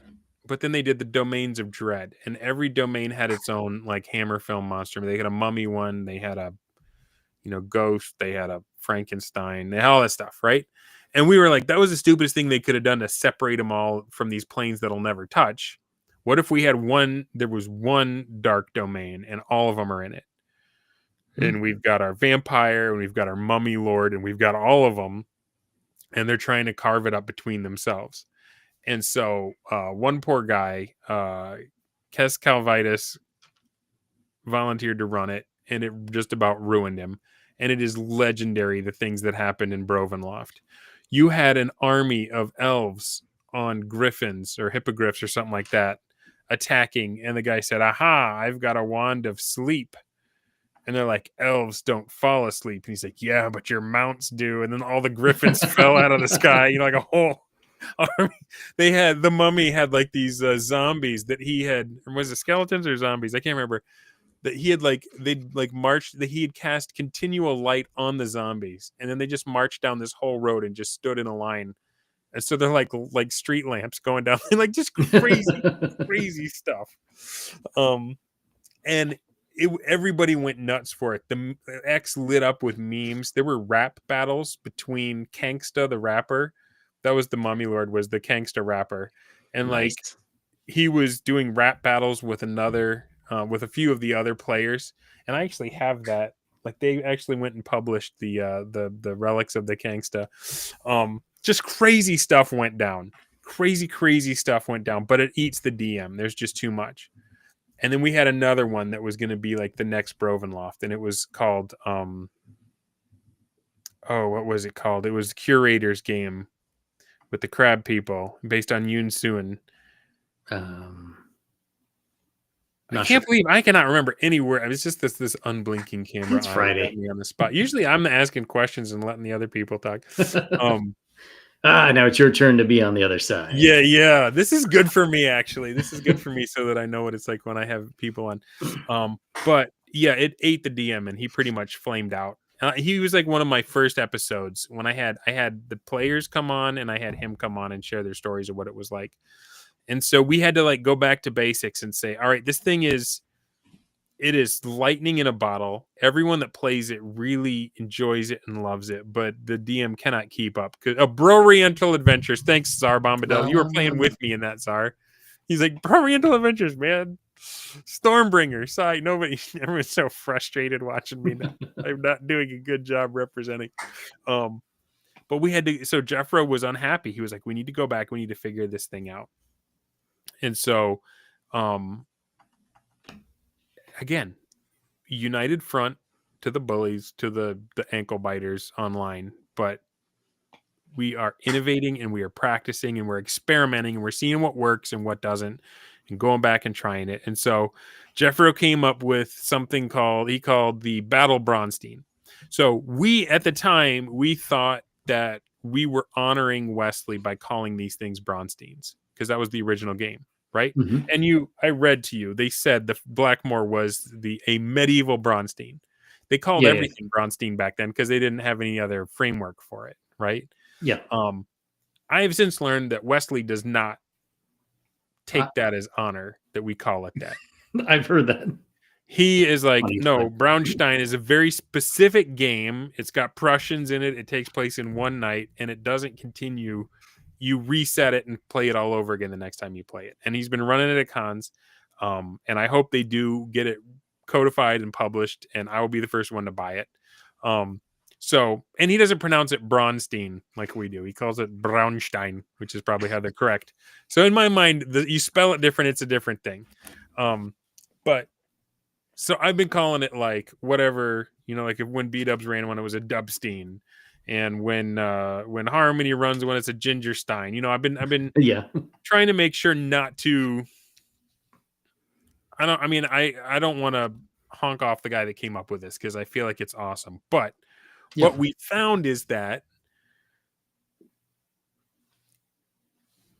but then they did the Domains of Dread, and every domain had its own like Hammer film monster. They had a mummy one, they had a, ghost, they had a Frankenstein, they had all that stuff, right? And we were like, that was the stupidest thing they could have done to separate them all from these planes that'll never touch. What if we had there was one dark domain and all of them are in it? And we've got our vampire, and we've got our mummy lord, and we've got all of them, and they're trying to carve it up between themselves. And so one poor guy, Kes Calvitis, volunteered to run it, and it just about ruined him. And it is legendary, the things that happened in Brovenloft. You had an army of elves on griffins or hippogriffs or something like that attacking, and the guy said, aha, I've got a wand of sleep. And they're like, elves don't fall asleep. And he's like, yeah, but your mounts do. And then all the griffins fell out of the sky, like a whole army. The mummy had like these zombies that he had, was it skeletons or zombies? I can't remember. that he had they'd marched, that he had cast continual light on the zombies, and then they just marched down this whole road and just stood in a line. And so they're like street lamps going down, like just crazy stuff. And everybody went nuts for it. The X lit up with memes. There were rap battles between Kangsta the rapper. That was the Mummy Lord, was the Kangsta rapper. And Nice. he was doing rap battles with with a few of the other players. And I actually have that. Like, they actually went and published the relics of the Kangsta. Just crazy stuff went down. Crazy stuff went down, but it eats the DM. There's just too much. And then we had another one that was going to be like the next Brovenloft, and it was called what was it called? It was Curator's Game with the crab people, based on Yoon Soon. I can't believe I cannot remember anywhere. It's just this unblinking camera. It's Friday. Me on the spot. Usually I'm asking questions and letting the other people talk. Now it's your turn to be on the other side. Yeah. This is good for me, actually. This is good for me so that I know what it's like when I have people on. But yeah, it ate the DM, and he pretty much flamed out. He was like one of my first episodes when I had the players come on, and I had him come on and share their stories of what it was like. And so we had to like go back to basics and say, all right, this thing is lightning in a bottle. Everyone that plays it really enjoys it and loves it, but the DM cannot keep up. Oriental Adventures. Thanks, Czar Bombadil. You were playing with me in that, Czar. He's like, Oriental Adventures, man. Stormbringer. Sorry, nobody. Everyone's so frustrated watching me now. I'm not doing a good job representing. But we had to. So Jeffro was unhappy. He was like, we need to go back. We need to figure this thing out. And so, again, united front to the bullies, to the ankle biters online, but we are innovating, and we are practicing, and we're experimenting, and we're seeing what works and what doesn't, and going back and trying it. And so Jeffro came up with something he called the Battle Braunstein. So at the time, we thought that we were honoring Wesley by calling these things Braunsteins, because that was the original game, right? Mm-hmm. And I read to you, they said the Blackmore was a medieval Braunstein. They called everything Braunstein back then because they didn't have any other framework for it, right? Yeah. I have since learned that Wesley does not take that as honor, that we call it that. I've heard that. He is like, no, Braunstein is a very specific game. It's got Prussians in it. It takes place in one night, and it doesn't continue. You reset it and play it all over again the next time you play it. And he's been running it at cons. And I hope they do get it codified and published, and I will be the first one to buy it. And he doesn't pronounce it Braunstein like we do. He calls it Braunstein, which is probably how they're correct. So in my mind, you spell it different, it's a different thing. But so I've been calling it like whatever, like if when B-Dubs ran one, it was a Dubstein. And when Harmony runs when it's a Gingerstein, I've been trying to make sure not to. I don't want to honk off the guy that came up with this, because I feel like it's awesome. But what we found is that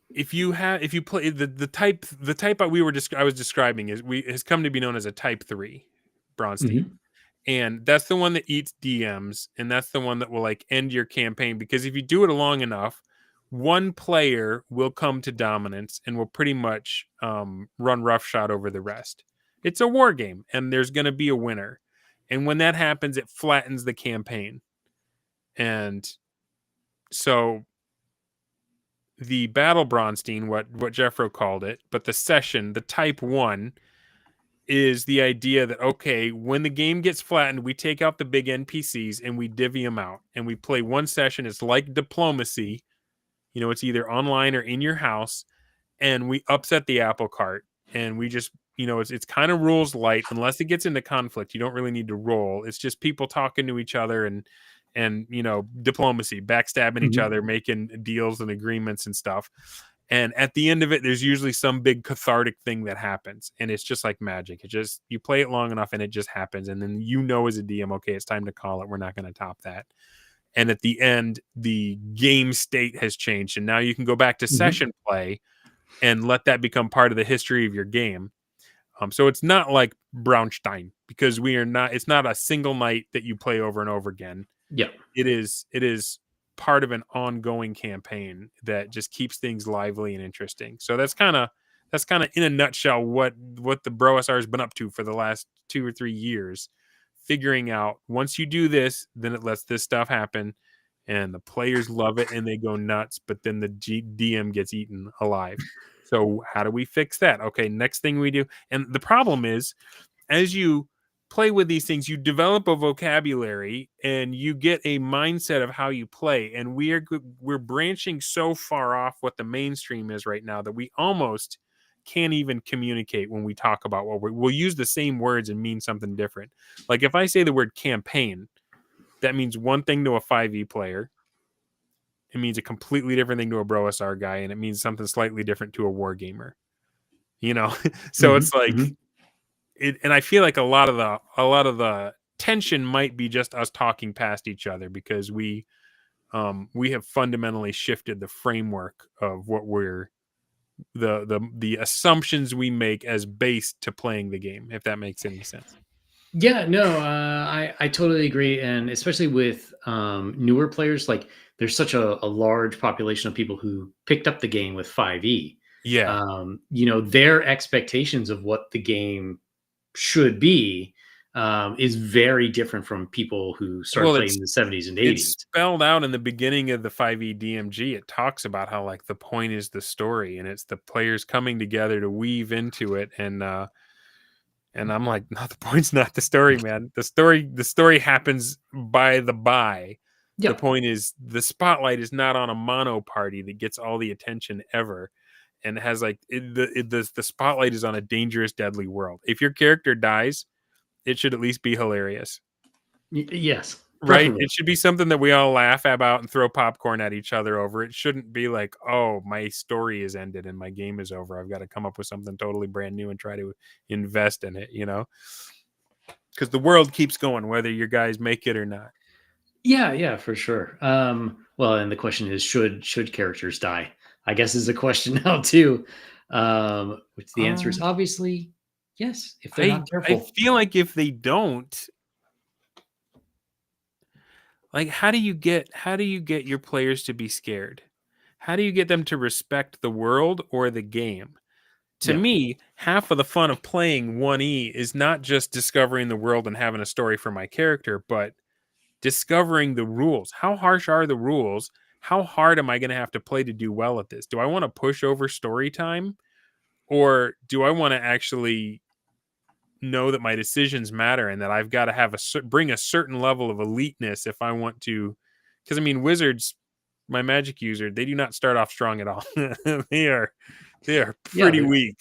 if you play the type I was describing has come to be known as a type 3 Braunstein. Mm-hmm. And that's the one that eats DMs, and that's the one that will like end your campaign, because if you do it long enough, one player will come to dominance and will pretty much run roughshod over the rest. It's a war game, and there's going to be a winner. And when that happens, it flattens the campaign. And so the Battle Braunstein, what Jeffro called it, but the session, the type 1, is the idea that, okay, when the game gets flattened, we take out the big NPCs and we divvy them out, and we play one session. It's like diplomacy. It's either online or in your house, and we upset the apple cart, and we just, it's kind of rules light. Unless it gets into conflict, you don't really need to roll. It's just people talking to each other and diplomacy, backstabbing each other, making deals and agreements and stuff. And at the end of it, there's usually some big cathartic thing that happens. And it's just like magic. You play it long enough and it just happens. And then as a DM, okay, it's time to call it. We're not going to top that. And at the end, the game state has changed. And now you can go back to session play and let that become part of the history of your game. So it's not like Braunstein. because it's not a single night that you play over and over again. Yeah. It is part of an ongoing campaign that just keeps things lively and interesting. So that's kind of in a nutshell what the BroSR has been up to for the last 2 or 3 years, figuring out once you do this, then it lets this stuff happen, and the players love it and they go nuts, but then the DM gets eaten alive. So how do we fix that? Okay, next thing we do, and the problem is, as you play with these things, you develop a vocabulary and you get a mindset of how you play. And we're branching so far off what the mainstream is right now that we almost can't even communicate when we talk about what we'll use the same words and mean something different. Like if I say the word campaign, that means one thing to a 5e player. It means a completely different thing to a BroSR guy, and it means something slightly different to a war gamer. You know, so it's like. And I feel like a lot of the tension might be just us talking past each other because we have fundamentally shifted the framework of what we're the assumptions we make as base to playing the game, if that makes any sense. Yeah, no, I totally agree, and especially with newer players, like there's such a large population of people who picked up the game with 5e. Yeah. Their expectations of what the game should be is very different from people who started playing in the 70s and 80s. It's spelled out in the beginning of the 5e DMG. It talks about how like the point is the story, and it's the players coming together to weave into it. And I'm like, no, the point's not the story, man. The story happens by the by. Yeah. The point is the spotlight is not on a mono party that gets all the attention ever. And has like the spotlight is on a dangerous, deadly world. If your character dies, it should at least be hilarious. Yes. Right? Preferably. It should be something that we all laugh about and throw popcorn at each other over. It shouldn't be like, oh, my story is ended and my game is over. I've got to come up with something totally brand new and try to invest in it, because the world keeps going, whether your guys make it or not. Yeah, for sure. Well, and the question is, should characters die? I guess is a question now too. Which the answer is obviously yes, if they're not careful. I feel like if they don't, like how do you get your players to be scared? How do you get them to respect the world or the game? To me, half of the fun of playing 1E is not just discovering the world and having a story for my character, but discovering the rules. How harsh are the rules? How hard am I going to have to play to do well at this? Do I want to push over story time? Or do I want to actually know that my decisions matter and that I've got to bring a certain level of eliteness if I want to? Because, I mean, wizards, my magic user, they do not start off strong at all. They are pretty weak.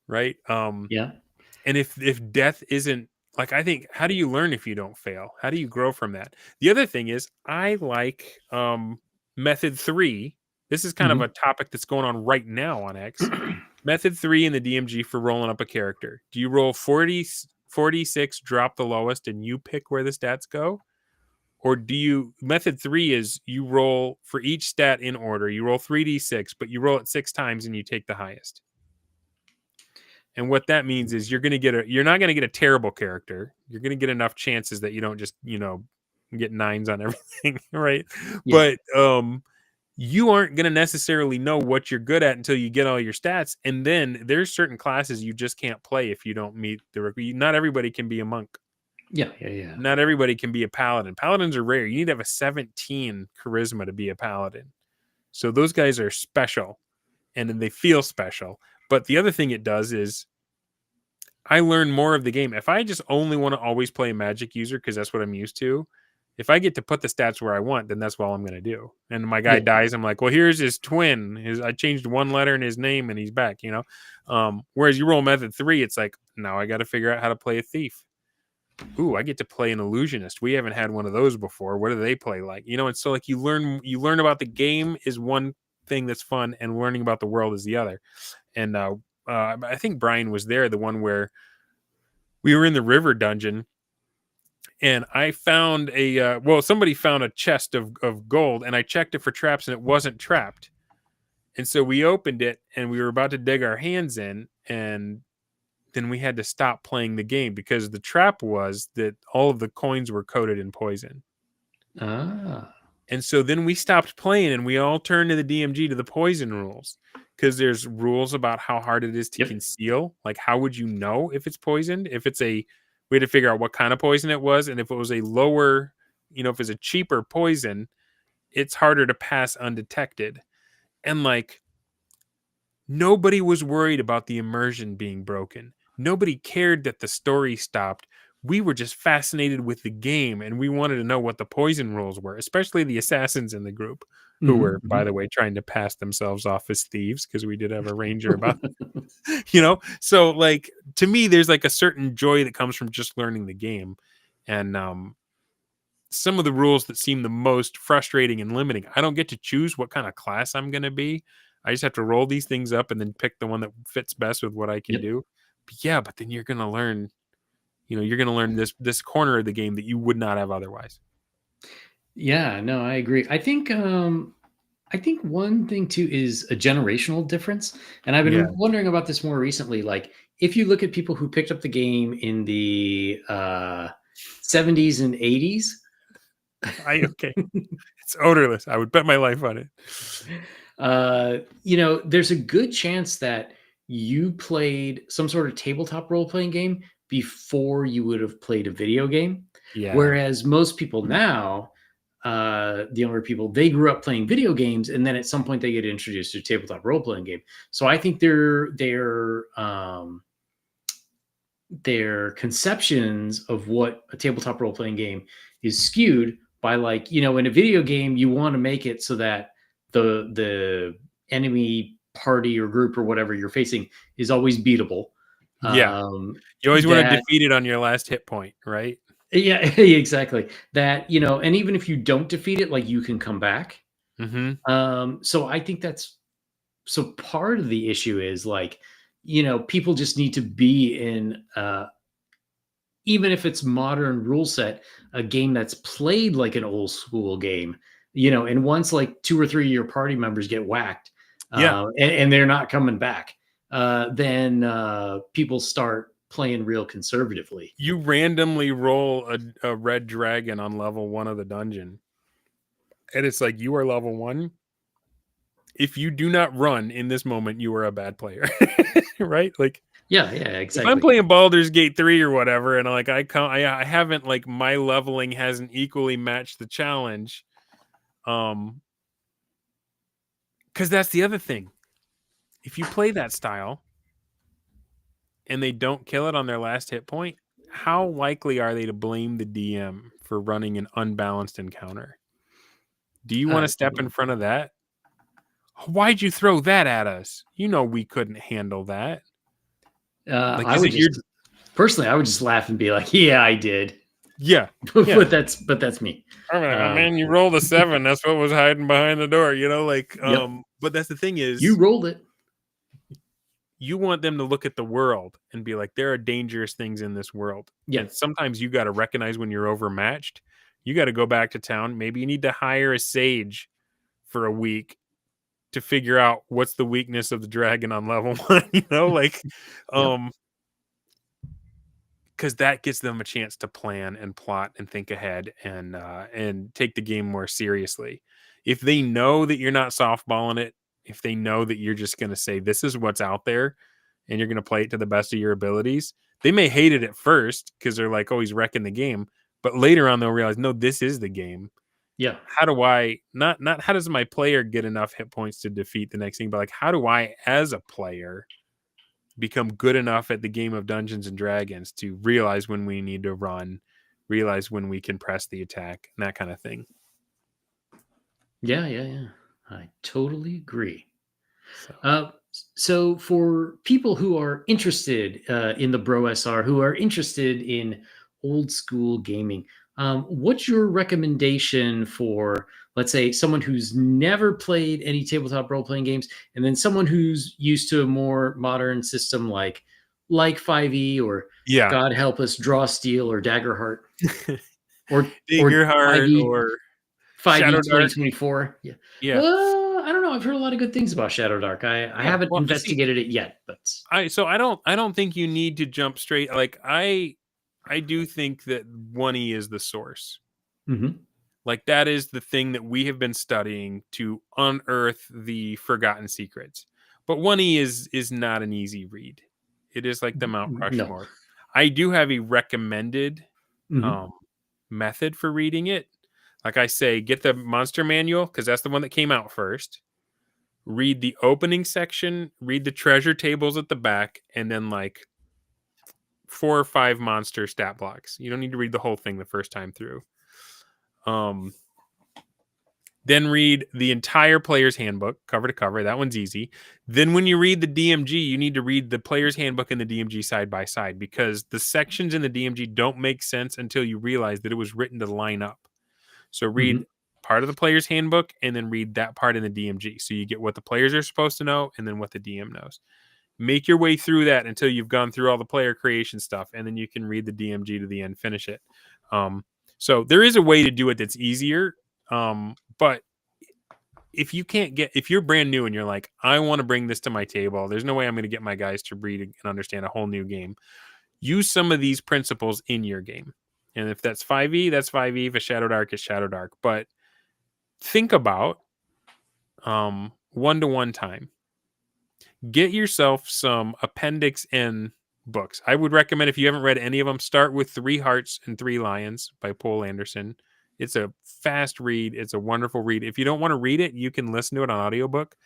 Right? Yeah. And if death isn't, like, I think, how do you learn if you don't fail? How do you grow from that? The other thing is, I like method 3. This is kind of a topic that's going on right now on X. Method 3 in the DMG for rolling up a character. Do you roll 46, drop the lowest, and you pick where the stats go? Or method 3 is you roll for each stat in order. You roll 3d6, but you roll it 6 times and you take the highest. And what that means is you're not going to get a terrible character. You're going to get enough chances that you don't just, get 9s on everything, right? Yeah. But you aren't going to necessarily know what you're good at until you get all your stats. And then there's certain classes you just can't play if you don't meet not everybody can be a monk. Yeah. Not everybody can be a paladin. Paladins are rare. You need to have a 17 charisma to be a paladin. So those guys are special, and then they feel special. But the other thing it does is I learn more of the game. If I just only want to always play a magic user because that's what I'm used to, if I get to put the stats where I want, then that's all I'm going to do. And my guy dies, I'm like, well, here's his twin. I changed one letter in his name and he's back, Whereas you roll method 3, it's like, now I got to figure out how to play a thief. Ooh, I get to play an illusionist. We haven't had one of those before. What do they play like? And so like you learn about the game is one thing that's fun, and learning about the world is the other. And I think Brian was there, the one where we were in the river dungeon, and I found somebody found a chest of gold, and I checked it for traps, and it wasn't trapped. And so we opened it, and we were about to dig our hands in, and then we had to stop playing the game because the trap was that all of the coins were coated in poison. Ah. And so then we stopped playing and we all turned to the DMG to the poison rules because there's rules about how hard it is to conceal. Like, how would you know if it's poisoned? If it's we had to figure out what kind of poison it was. And if it was a lower, if it's a cheaper poison, it's harder to pass undetected. And like, nobody was worried about the immersion being broken. Nobody cared that the story stopped. We were just fascinated with the game and we wanted to know what the poison rules were, especially the assassins in the group who were, by the way, trying to pass themselves off as thieves because we did have a ranger about, So like, to me, there's like a certain joy that comes from just learning the game. And some of the rules that seem the most frustrating and limiting, I don't get to choose what kind of class I'm going to be. I just have to roll these things up and then pick the one that fits best with what I can do. But then you're going to learn, you're going to learn this corner of the game that you would not have otherwise. Yeah, no, I agree. I think one thing too is a generational difference. And I've been wondering about this more recently. Like, if you look at people who picked up the game in the 70s and 80s. It's odorless. I would bet my life on it. There's a good chance that you played some sort of tabletop role-playing game before you would have played a video game. Yeah. Whereas most people now, the younger people, they grew up playing video games, and then at some point they get introduced to a tabletop role-playing game. So I think their conceptions of what a tabletop role-playing game is skewed by, like, in a video game, you want to make it so that the enemy party or group or whatever you're facing is always beatable. Yeah. You always want to defeat it on your last hit point, right? Yeah, exactly. That, and even if you don't defeat it, like, you can come back. So I think so part of the issue is, like, people just need to be in, even if it's modern rule set, a game that's played like an old school game, and once like 2 or 3 of your party members get whacked, and they're not coming back, then people start playing real conservatively. You randomly roll a red dragon on level 1 of the dungeon, and it's like, you are level 1. If you do not run in this moment, you are a bad player. Right? Like, yeah, exactly. If I'm playing Baldur's Gate 3 or whatever, and like I haven't, like, my leveling hasn't equally matched the challenge, because that's the other thing. If you play that style and they don't kill it on their last hit point, how likely are they to blame the DM for running an unbalanced encounter? Do you want to step in front of that? Why'd you throw that at us? We couldn't handle that. I would personally, I would just laugh and be like, "Yeah, I did." Yeah, but that's me. Man, you rolled a 7. That's what was hiding behind the door. But that's the thing is, you rolled it. You want them to look at the world and be like, there are dangerous things in this world. Yeah. And sometimes you got to recognize when you're overmatched. You got to go back to town. Maybe you need to hire a sage for a week to figure out what's the weakness of the dragon on level 1, because that gives them a chance to plan and plot and think ahead and take the game more seriously. If they know that you're not softballing it, if they know that you're just going to say, this is what's out there, and you're going to play it to the best of your abilities, they may hate it at first because they're like, oh, he's wrecking the game. But later on, they'll realize, no, this is the game. Yeah. How do I not how does my player get enough hit points to defeat the next thing, but like, how do I, as a player, become good enough at the game of Dungeons and Dragons to realize when we need to run, realize when we can press the attack, and that kind of thing. Yeah. I totally agree. So for people who are interested in the BroSR, who are interested in old school gaming, what's your recommendation for, let's say, someone who's never played any tabletop role-playing games, and then someone who's used to a more modern system like 5e or, God help us, Draw Steel or Daggerheart or 5e or 5e 2024. Yeah. don't know. I've heard a lot of good things about Shadow Dark. I haven't investigated it yet, but I don't think you need to jump straight. Like I do think that 1E is the source. Mhm. Like that is the thing that we have been studying to unearth the forgotten secrets. But 1E is not an easy read. It is like the Mount No. Rushmore. I do have a recommended Mhm. method for reading it. Like I say, get the monster manual because that's the one that came out first. Read the opening section, read the treasure tables at the back, and then like 4 or 5 monster stat blocks. You don't need to read the whole thing the first time through. Then read the entire player's handbook, cover to cover. That one's easy. Then when you read the DMG, you need to read the player's handbook and the DMG side by side because the sections in the DMG don't make sense until you realize that it was written to line up. So read part of the player's handbook and then read that part in the DMG. So you get what the players are supposed to know and then what the DM knows. Make your way through that until you've gone through all the player creation stuff, and then you can read the DMG to the end, finish it. So there is a way to do it that's easier. But if you're brand new and you're like, I want to bring this to my table, there's no way I'm going to get my guys to read and understand a whole new game. Use some of these principles in your game. And if that's 5e, that's 5e. If it's Shadow Dark, it's Shadow Dark. But think about 1-to-1 time. Get yourself some Appendix N books. I would recommend, if you haven't read any of them, start with 3 Hearts and 3 Lions by Poul Anderson. It's a fast read. It's a wonderful read. If you don't want to read it, you can listen to it on audiobook.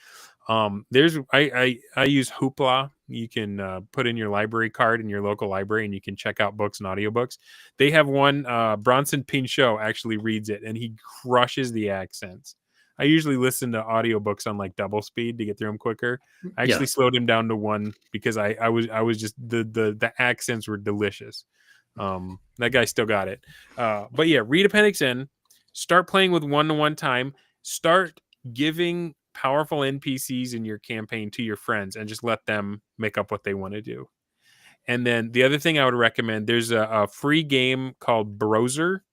I use Hoopla. You can put in your library card in your local library and you can check out books and audiobooks. They have one, Bronson Pinchot actually reads it and he crushes the accents. I usually listen to audiobooks on like double speed to get through them quicker. I actually slowed him down to 1 because I was just the accents were delicious. That guy still got it. But yeah, read Appendix N, start playing with 1-to-1 time, start giving powerful NPCs in your campaign to your friends and just let them make up what they want to do. And then the other thing I would recommend, there's a free game called BROZER.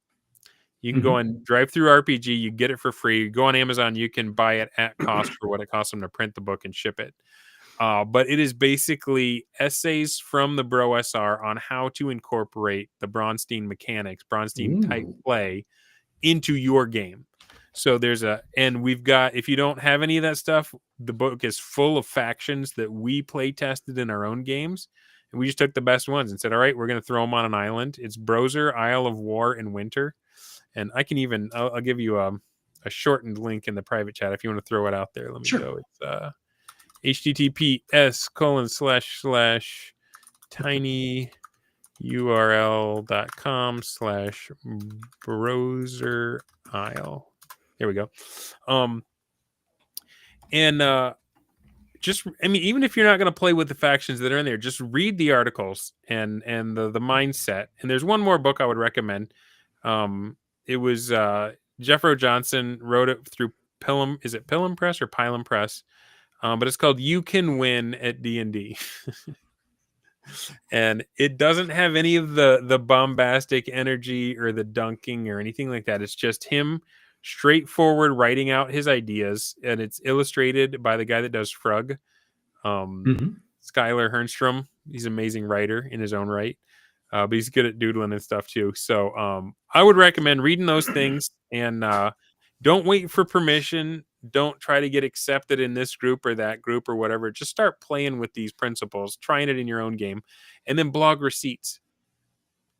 You can go on Drive Through RPG. You get it for free. You go on Amazon. You can buy it at cost for what it costs them to print the book and ship it. But it is basically essays from the BroSR on how to incorporate the Braunstein mechanics, Braunstein type play into your game. So we've got, if you don't have any of that stuff, the book is full of factions that we play tested in our own games. And we just took the best ones and said, all right, we're going to throw them on an island. It's BROZER, Isle of War, and Winter. And I can even, I'll give you a shortened link in the private chat if you want to throw it out there. Let me go. It's https://tinyurl.com/browser isle. There we go. Even if you're not going to play with the factions that are in there, just read the articles and the mindset. And there's one more book I would recommend. It was Jeffro Johnson wrote it through Pilum. Is it Pilum Press or Pilum Press? But it's called You Can Win at D&D. And it doesn't have any of the bombastic energy or the dunking or anything like that. It's just him straightforward writing out his ideas. And it's illustrated by the guy that does Frug, Skylar Hernstrom. He's an amazing writer in his own right. But he's good at doodling and stuff too. So I would recommend reading those things and don't wait for permission. Don't try to get accepted in this group or that group or whatever. Just start playing with these principles, trying it in your own game, and then blog receipts.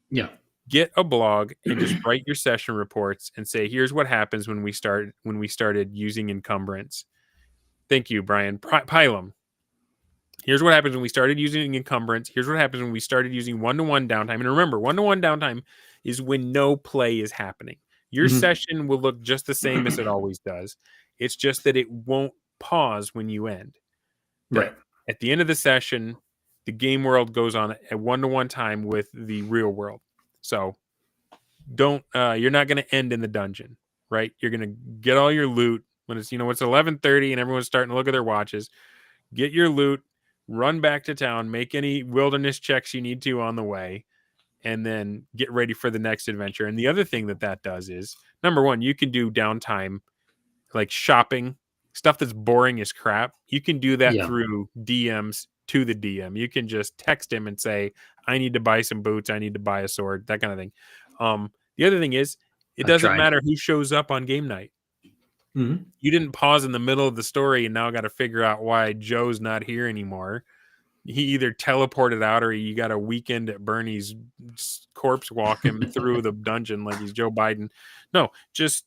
Yeah. Get a blog and just write your session reports and say, here's what happens when we started using encumbrance. Thank you, Brian. Pilum. Here's what happens when we started using encumbrance. Here's what happens when we started using 1-to-1 downtime. And remember, 1-to-1 downtime is when no play is happening. Your session will look just the same as it always does. It's just that it won't pause when you end. Right. At the end of the session, the game world goes on at 1-to-1 time with the real world. So you're not going to end in the dungeon, right? You're going to get all your loot when it's 11:30 and everyone's starting to look at their watches. Get your loot, run back to town, make any wilderness checks you need to on the way, and then get ready for the next adventure. And the other thing that does is, number one, you can do downtime like shopping. stuff that's boring as crap, you can do that Yeah. through DMs to the DM. You can just text him and say, I need to buy some boots, I need to buy a sword, that kind of thing. The other thing is, it I've doesn't tried. matter who shows up on game night. Mhm. You didn't pause in the middle of the story and now got to figure out why Joe's not here anymore. He either teleported out or you got a weekend at Bernie's corpse walk him through the dungeon like he's Joe Biden. No, just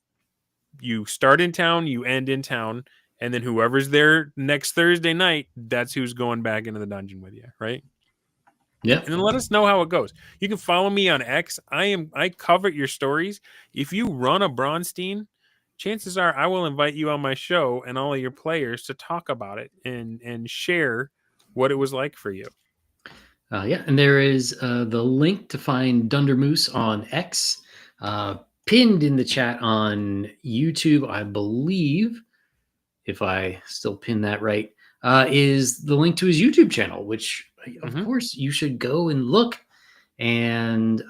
you start in town, you end in town, and then whoever's there next Thursday night, that's who's going back into the dungeon with you, right? Yeah. And then let us know how it goes. You can follow me on X. I cover your stories. If you run a Braunstein, chances are I will invite you on my show and all of your players to talk about it and share what it was like for you. Yeah, and there is the link to find Dundermoose on X, pinned in the chat on YouTube, I believe, if I still pin that right, is the link to his YouTube channel, which, of Mhm. course, you should go and look and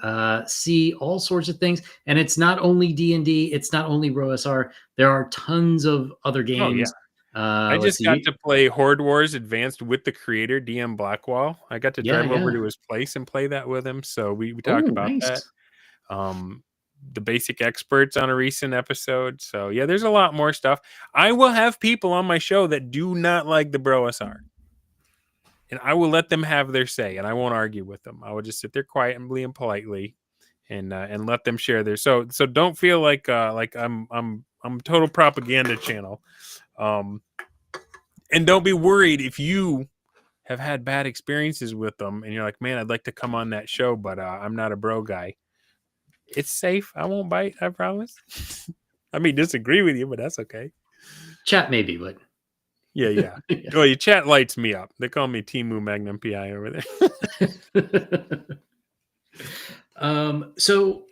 see all sorts of things. And it's not only D&D, it's not only BroSR. There are tons of other Oh yeah. games. I Let's just got see. to play Horde Wars Advanced with the creator, DM Blackwall. I got to Yeah, drive over yeah. to his place and play that with him. So we Oh, talked about that. nice. The basic experts on a recent episode. So yeah, there's a lot more stuff. I will have people on my show that do not like the BroSR. And I will let them have their say and I won't argue with them. I will just sit there quietly and politely and let them share their so don't feel like I'm a total propaganda channel. And don't be worried if you have had bad experiences with them and you're like, man, I'd like to come on that show, but I'm not a bro guy. It's safe. I won't bite. I promise. I may disagree with you, but that's okay. Chat maybe, but Yeah. yeah. Well, your chat lights me up. They call me Timu Magnum PI over there. So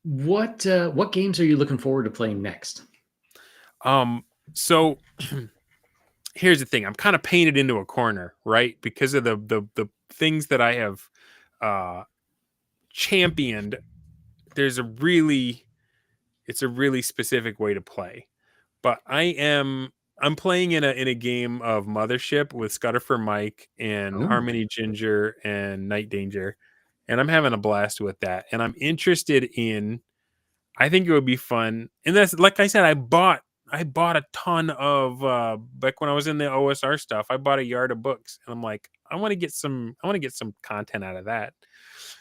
what games are you looking forward to playing next? So here's the thing. I'm kind of painted into a corner, right? Because of the things that I have championed. It's a really specific way to play. But I'm playing in a game of Mothership with Scudder for Mike and Oh, Harmony Ginger and Night Danger, and I'm having a blast with that. And I'm interested in. I think it would be fun, and that's like I said. I bought a ton of back when I was in the OSR stuff. I bought a yard of books, and I'm like, I want to get some content out of that.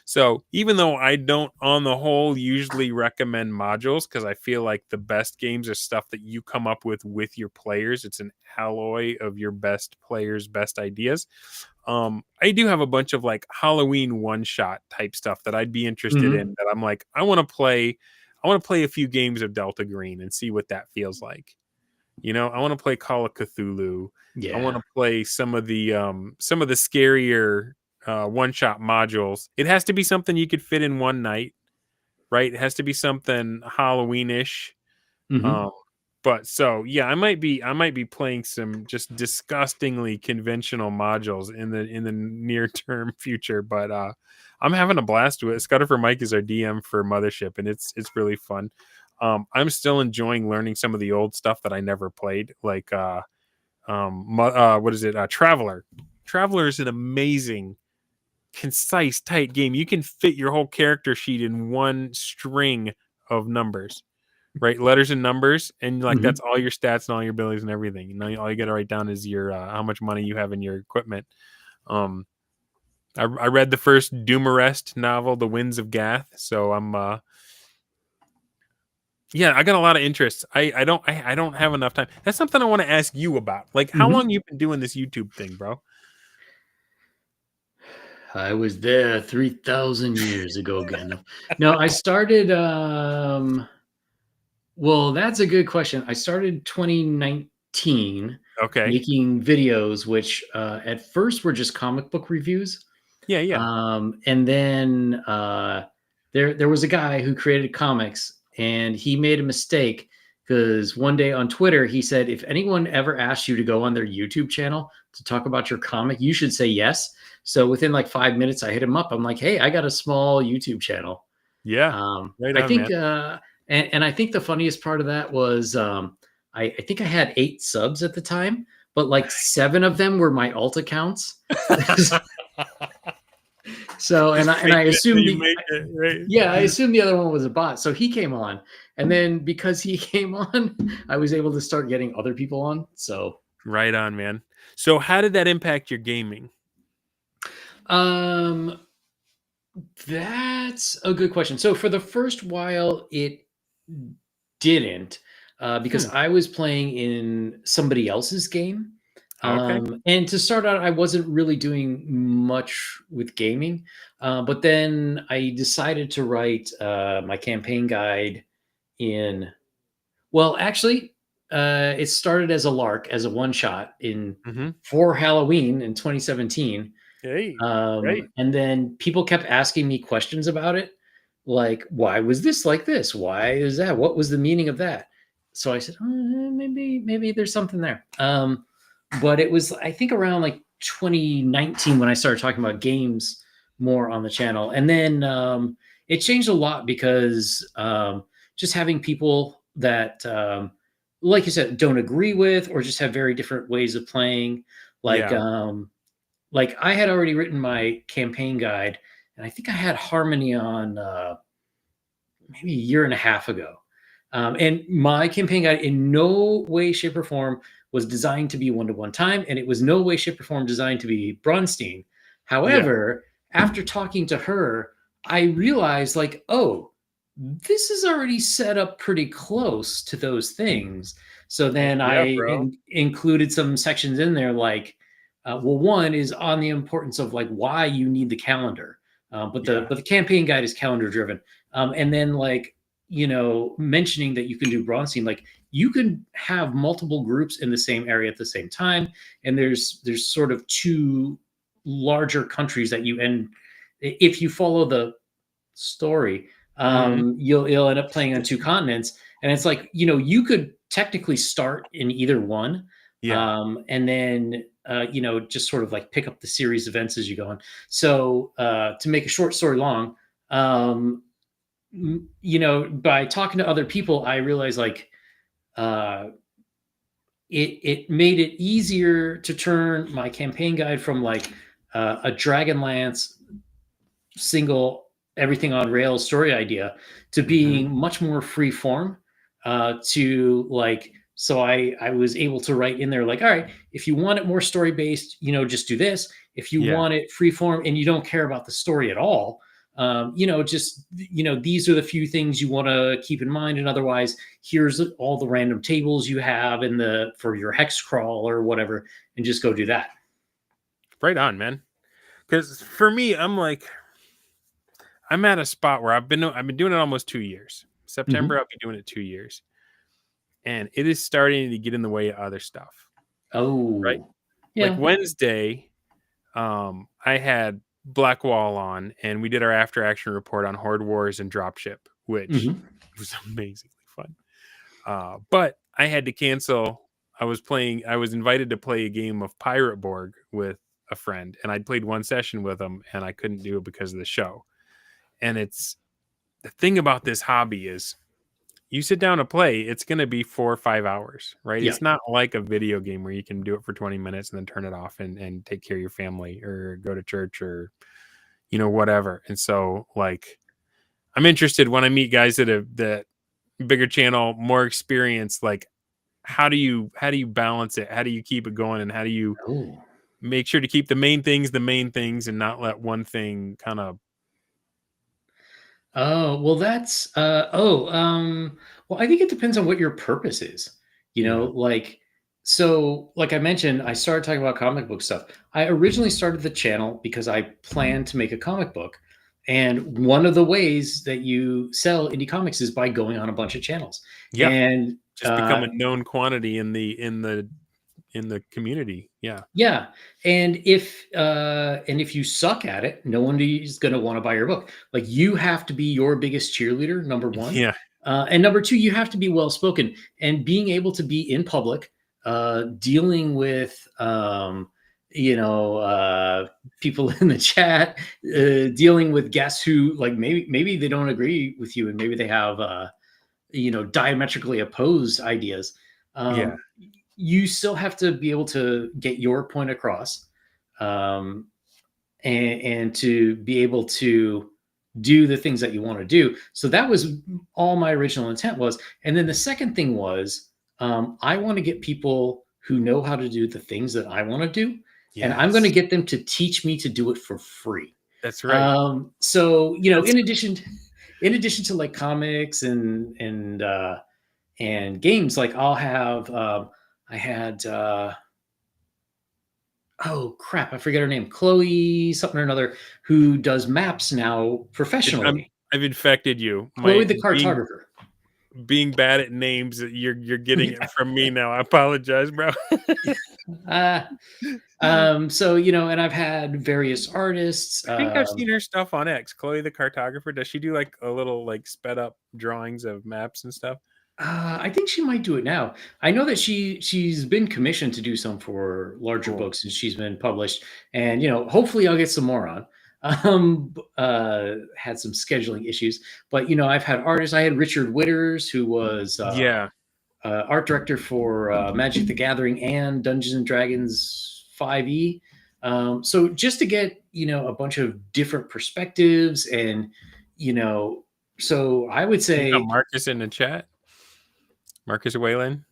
So even though I don't, on the whole, usually recommend modules because I feel like the best games are stuff that you come up with your players. It's an alloy of your best players' best ideas. I do have a bunch of like Halloween one-shot type stuff that I'd be interested in. That I'm like, I want to play a few games of Delta Green and see what that feels like. I want to play Call of Cthulhu. I want yeah. to play some of the scarier one-shot modules. It has to be something you could fit in one night, right? It has to be something Halloweenish. Mm-hmm. But so yeah, I might be playing some just disgustingly conventional modules in the near term future. But I'm having a blast with it. Scudder for Mike is our DM for Mothership, and it's really fun. I'm still enjoying learning some of the old stuff that I never played, like what is it? Traveler. Traveler is an amazing, concise, tight game. You can fit your whole character sheet in one string of numbers, right? Letters and numbers, and like Mm-hmm. that's all your stats and all your abilities and everything. All you got to write down is your how much money you have in your equipment. Um, I read the first Doomerest novel, The Winds of Gath, so I'm yeah, I got a lot of interests. I don't have enough time. That's something I want to ask you about. Like, how Mm-hmm. long you been doing this YouTube thing, bro? I was there 3,000 years ago again. No, I started well, that's a good question. I started 2019 Okay. making videos, which at first were just comic book reviews. Yeah. And then there was a guy who created comics, and he made a mistake because one day on Twitter he said, if anyone ever asks you to go on their YouTube channel to talk about your comic, you should say yes. So within like 5 minutes, I hit him up. I'm like, hey, I got a small YouTube channel. Yeah. Right I on, think, man. and I think the funniest part of that was I think I had 8 subs at the time, but like 7 of them were my alt accounts. So Just and I fake it till assumed you make it, right? yeah, I assumed the other one was a bot. So he came on, and then because he came on, I was able to start getting other people on. So Right on, man. So how did that impact your gaming? um that's a good question. So for the first while, it didn't, because Hmm. I was playing in somebody else's game. Okay. And to start out, I wasn't really doing much with gaming. But then I decided to write my campaign guide in, well, actually, it started as a lark, as a one shot in Hmm. for Halloween in 2017. Hey, right. And then people kept asking me questions about it, like, why was this like this? Why is that? What was the meaning of that? So I said, maybe there's something there. But it was, I think, around like 2019 when I started talking about games more on the channel. And then it changed a lot because just having people that, like you said, don't agree with or just have very different ways of playing. Like, Yeah. like I had already written my campaign guide, and I think I had Harmony on maybe a year and a half ago. And my campaign guide in no way, shape, or form was designed to be one-to-one time, and it was no way, shape, or form designed to be Braunstein. Yeah. However, after talking to her, I realized, like, oh, this is already set up pretty close to those things. So Heck then yeah, I bro. included some sections in there, like, well, one is on the importance of like why you need the calendar, Yeah. but the campaign guide is calendar driven, and then like mentioning that you can do Braunstein, like you can have multiple groups in the same area at the same time, and there's sort of two larger countries that you end if you follow the story, Hmm. you'll end up playing on two continents, and it's like you could technically start in either one, Yeah. and then just sort of like pick up the series events as you go on. So to make a short story long, by talking to other people, I realized like uh, it made it easier to turn my campaign guide from like a Dragonlance single everything on rails story idea to Hmm. being much more free form, to like, so I was able to write in there like, all right, if you want it more story based, just do this. If you Yeah. want it free form and you don't care about the story at all, just these are the few things you want to keep in mind, and otherwise here's all the random tables you have in the for your hex crawl or whatever, and just go do that. Right on, man. Because for me, I'm at a spot where I've been doing it almost 2 years. September, Mhm. I'll be doing it 2 years, and it is starting to get in the way of other stuff. Right, Oh, like yeah. Wednesday, I had Blackwall on, and we did our after action report on Horde Wars and Dropship, which Mhm. was amazingly fun. But I had to cancel. I was invited to play a game of Pirate Borg with a friend, and I'd played one session with him, and I couldn't do it because of the show. And it's the thing about this hobby is you sit down to play, it's going to be 4 or 5 hours, right? Yeah. It's not like a video game where you can do it for 20 minutes and then turn it off and take care of your family or go to church or, whatever. And so like, I'm interested when I meet guys that bigger channel, more experience, like how do you balance it? How do you keep it going? And how do you Oh. make sure to keep the main things and not let one thing kind of, Oh, well, well, I think it depends on what your purpose is. yeah. Like, so, like I mentioned, I started talking about comic book stuff. I originally started the channel because I planned to make a comic book. And one of the ways that you sell indie comics is by going on a bunch of channels. Yeah. And Just become a known quantity in the community. Yeah. yeah, and if you suck at it, no one is going to want to buy your book. Like you have to be your biggest cheerleader, number one, Yeah. and number two, you have to be well spoken and being able to be in public, dealing with people in the chat, dealing with guests who like maybe they don't agree with you and maybe they have diametrically opposed ideas. Yeah. You still have to be able to get your point across, and to be able to do the things that you want to do. So that was all my original intent was. And then the second thing was, I want to get people who know how to do the things that I want to do, and I'm going to Yes. get them to teach me to do it for free. That's right. So you know, That's in addition to like comics and games, like I'll have I had oh crap, I forget her name, Chloe something or another, who does maps now professionally. I've infected you. Chloe My the cartographer. being bad at names, you're getting it from me now. I apologize, bro. So you know, and I've had various artists. I think I've seen her stuff on X. Chloe the cartographer. Does she do like a little like sped up drawings of maps and stuff? I think she might do it now. I know that she's been commissioned to do some for larger Cool. books, and she's been published. And you know, hopefully, I'll get some more on. Had some scheduling issues, but you know, I've had artists. I had Richard Witters, who was art director for Magic the Gathering and Dungeons and Dragons 5e. So just to get, you know, a bunch of different perspectives, and you know, so I would You say, got Marcus in the chat. Marcus Whalen.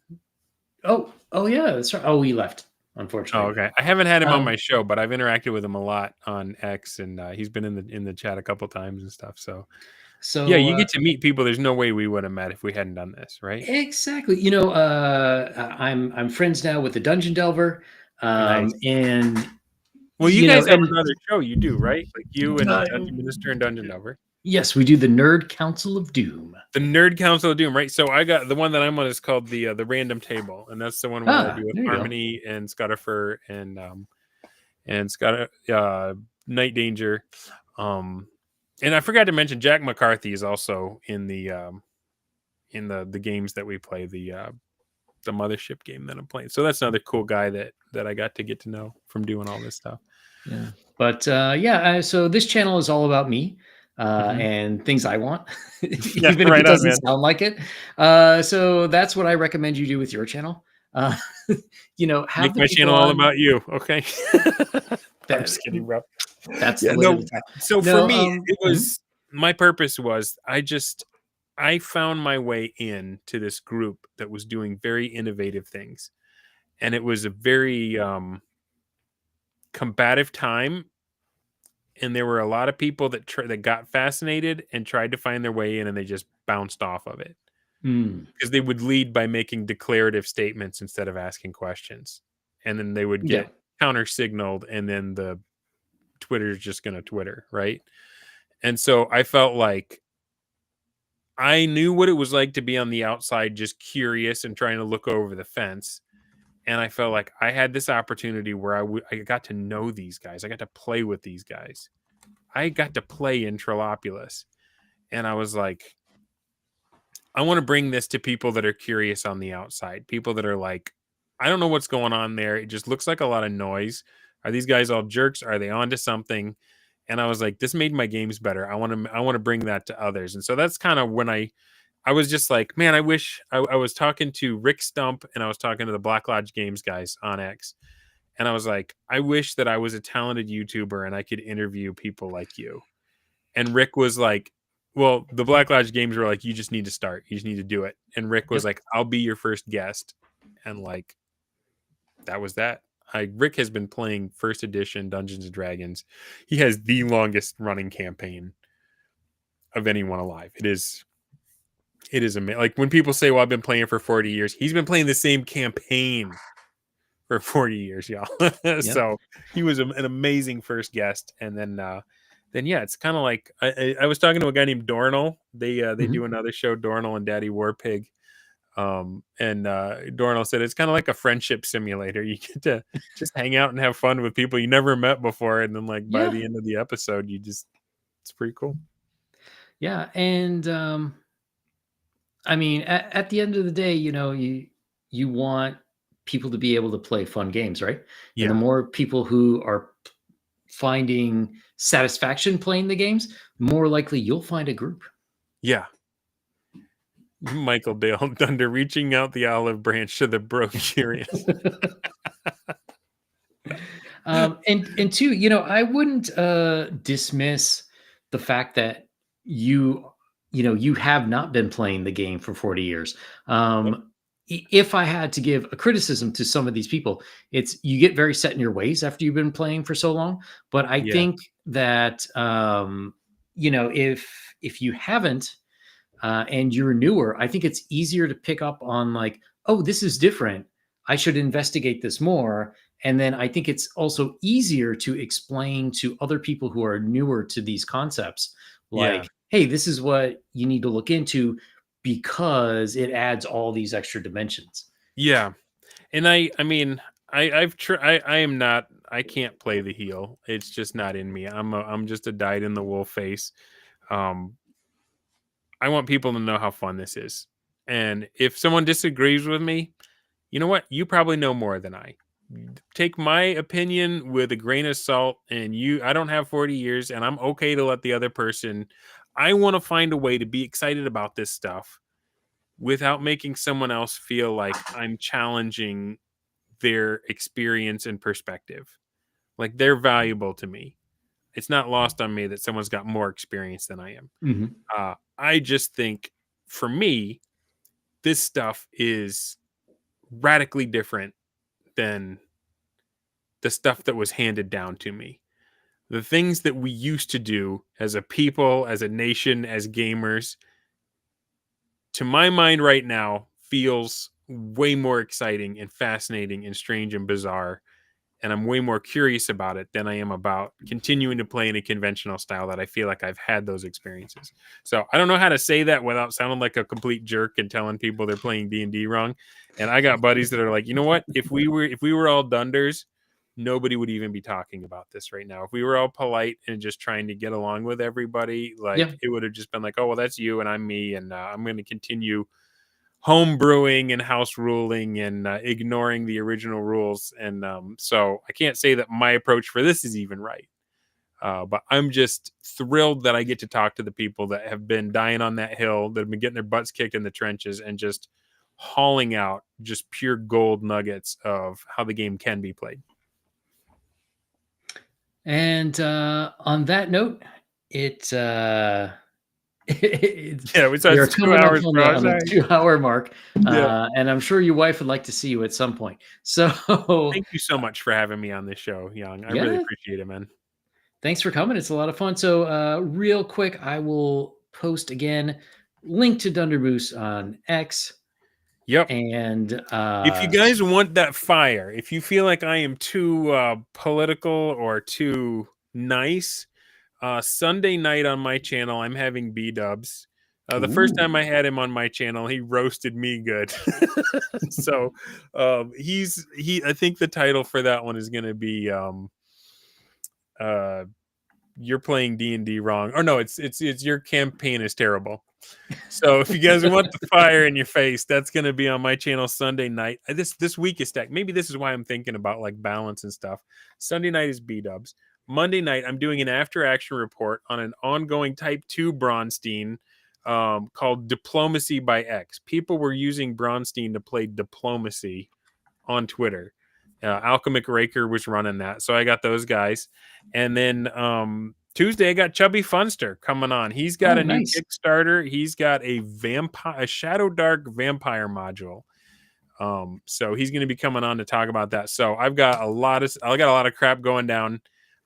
oh yeah, that's right. Oh, he left, unfortunately. Oh, okay. I haven't had him on my show, but I've interacted with him a lot on X, and he's been in the chat a couple times and stuff. So yeah, you get to meet people. There's no way we would have met if we hadn't done this, right? Exactly. You know, I'm friends now with the Dungeon Delver, Nice. and well, you guys have another show, you do, right? Like you and Dungeon Minister and Dungeon Delver. Yes, we do the Nerd Council of Doom. The Nerd Council of Doom, right? So I got the one that I'm on is called the Random Table, and that's the one where I do with Harmony and Scottifer and Scott Night Danger. And I forgot to mention Jack McCarthy is also in the games that we play, the Mothership game that I'm playing. So that's another cool guy that I got to get to know from doing all this stuff. Yeah, but so this channel is all about me. And things I want, even if it doesn't sound like it. So that's what I recommend you do with your channel. You know, make my channel all about you. Okay. I'm just kidding, bro. That's the way to So for me, it was my purpose was I found my way into this group that was doing very innovative things, and it was a very combative time. And there were a lot of people that got fascinated and tried to find their way in, and they just bounced off of it because they would lead by making declarative statements instead of asking questions, and then they would get counter signaled, and then the Twitter's just going to Twitter, right? And so I felt like I knew what it was like to be on the outside, just curious and trying to look over the fence. And I felt like I had this opportunity where I got to know these guys. I got to play with these guys. I got to play in Trollopolis. And I was like, I want to bring this to people that are curious on the outside. People that are like, I don't know what's going on there. It just looks like a lot of noise. Are these guys all jerks? Are they onto something? And I was like, this made my games better. I want to bring that to others. And so that's kind of when I was just like, man, I wish I was talking to Rick Stump and I was talking to the Black Lodge Games guys on X. And I was like, I wish that I was a talented YouTuber and I could interview people like you. And Rick was like, well, the Black Lodge Games were like, you just need to start. You just need to do it. And Rick was like, I'll be your first guest. And like, that was that. Rick has been playing first edition Dungeons and Dragons. He has the longest running campaign of anyone alive. It is amazing. Like when people say, well, I've been playing for 40 years, he's been playing the same campaign for 40 years, y'all. So he was an amazing first guest. And then yeah, it's kind of like I was talking to a guy named Dornell. They do another show, Dornell and Daddy Warpig. And Dornell said it's kind of like a friendship simulator. You get to just hang out and have fun with people you never met before, and then like by the end of the episode, it's pretty cool. Yeah, and I mean, at the end of the day, you know, you want people to be able to play fun games, right? Yeah. And the more people who are finding satisfaction playing the games, more likely you'll find a group. Yeah. Michael Dale Dunder reaching out the olive branch to the bro curious. And two, I wouldn't dismiss the fact that you have not been playing the game for 40 years. If I had to give a criticism to some of these people, it's you get very set in your ways after you've been playing for so long. But I Yeah. think that if you haven't and you're newer, I think it's easier to pick up on like, oh, this is different. I should investigate this more. And then I think it's also easier to explain to other people who are newer to these concepts, Yeah. like, hey, this is what you need to look into because it adds all these extra dimensions. Yeah. And I am not, I can't play the heel. It's just not in me. I'm just a dyed in the wool face. Um, I want people to know how fun this is. And if someone disagrees with me, you know what? You probably know more than I. Take my opinion with a grain of salt. And I don't have 40 years, and I'm okay to let the other person. I want to find a way to be excited about this stuff without making someone else feel like I'm challenging their experience and perspective. Like they're valuable to me. It's not lost on me that someone's got more experience than I am. Mm-hmm. I just think for me, this stuff is radically different than the stuff that was handed down to me. The things that we used to do as a people, as a nation, as gamers, to my mind right now, feels way more exciting and fascinating and strange and bizarre. And I'm way more curious about it than I am about continuing to play in a conventional style that I feel like I've had those experiences. So I don't know how to say that without sounding like a complete jerk and telling people they're playing D&D wrong. And I got buddies that are like, you know what? If we were all Dunders, nobody would even be talking about this right now. If we were all polite and just trying to get along with everybody, like Yeah. it would have just been like, oh, well, that's you and I'm me. And I'm going to continue home brewing and house ruling and ignoring the original rules. And so I can't say that my approach for this is even right. But I'm just thrilled that I get to talk to the people that have been dying on that hill, that have been getting their butts kicked in the trenches and just hauling out just pure gold nuggets of how the game can be played. And on that note, it's Yeah, we we said are 2 coming up hours, on bro. the Sorry. 2 hour mark, Yeah. and I'm sure your wife would like to see you at some point. So, Thank you so much for having me on this show, Yang. I really yeah, appreciate it, man. thanks for coming. It's a lot of fun. So, real quick, I will post again link to Dundermoose on X, Yep. and If you guys want that fire, if you feel like I am too political or too nice, Sunday night on my channel, I'm having B-dubs. The first time I had him on my channel, he roasted me good. So I think the title for that one is going to be you're playing D&D wrong. Or no, it's your campaign is terrible. So if you guys want the fire in your face, that's going to be on my channel Sunday night. This week is stacked. Maybe this is why I'm thinking about like balance and stuff. Sunday night is B-dubs. Monday night, I'm doing an after action report on an ongoing Type 2 Braunstein called Diplomacy by X. People were using Braunstein to play diplomacy on Twitter. Alchemic Raker was running that. So I got those guys. And then Tuesday, I got Chubby Funster coming on. He's got a new nice. Kickstarter. He's got a Shadow Dark vampire module. So he's going to be coming on to talk about that. So I got a lot of crap going down.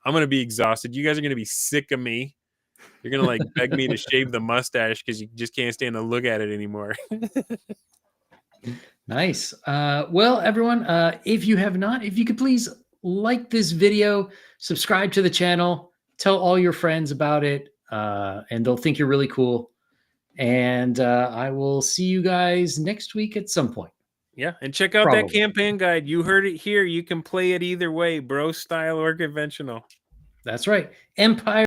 I'm going to be exhausted. You guys are going to be sick of me. You're going to like beg me to shave the mustache because you just can't stand to look at it anymore. Nice. Well, everyone, if you have not, if you could please like this video, subscribe to the channel, tell all your friends about it, and they'll think you're really cool. And I will see you guys next week at some point. Yeah, and check out that campaign guide. You heard it here. You can play it either way, bro style or conventional. That's right. Empire.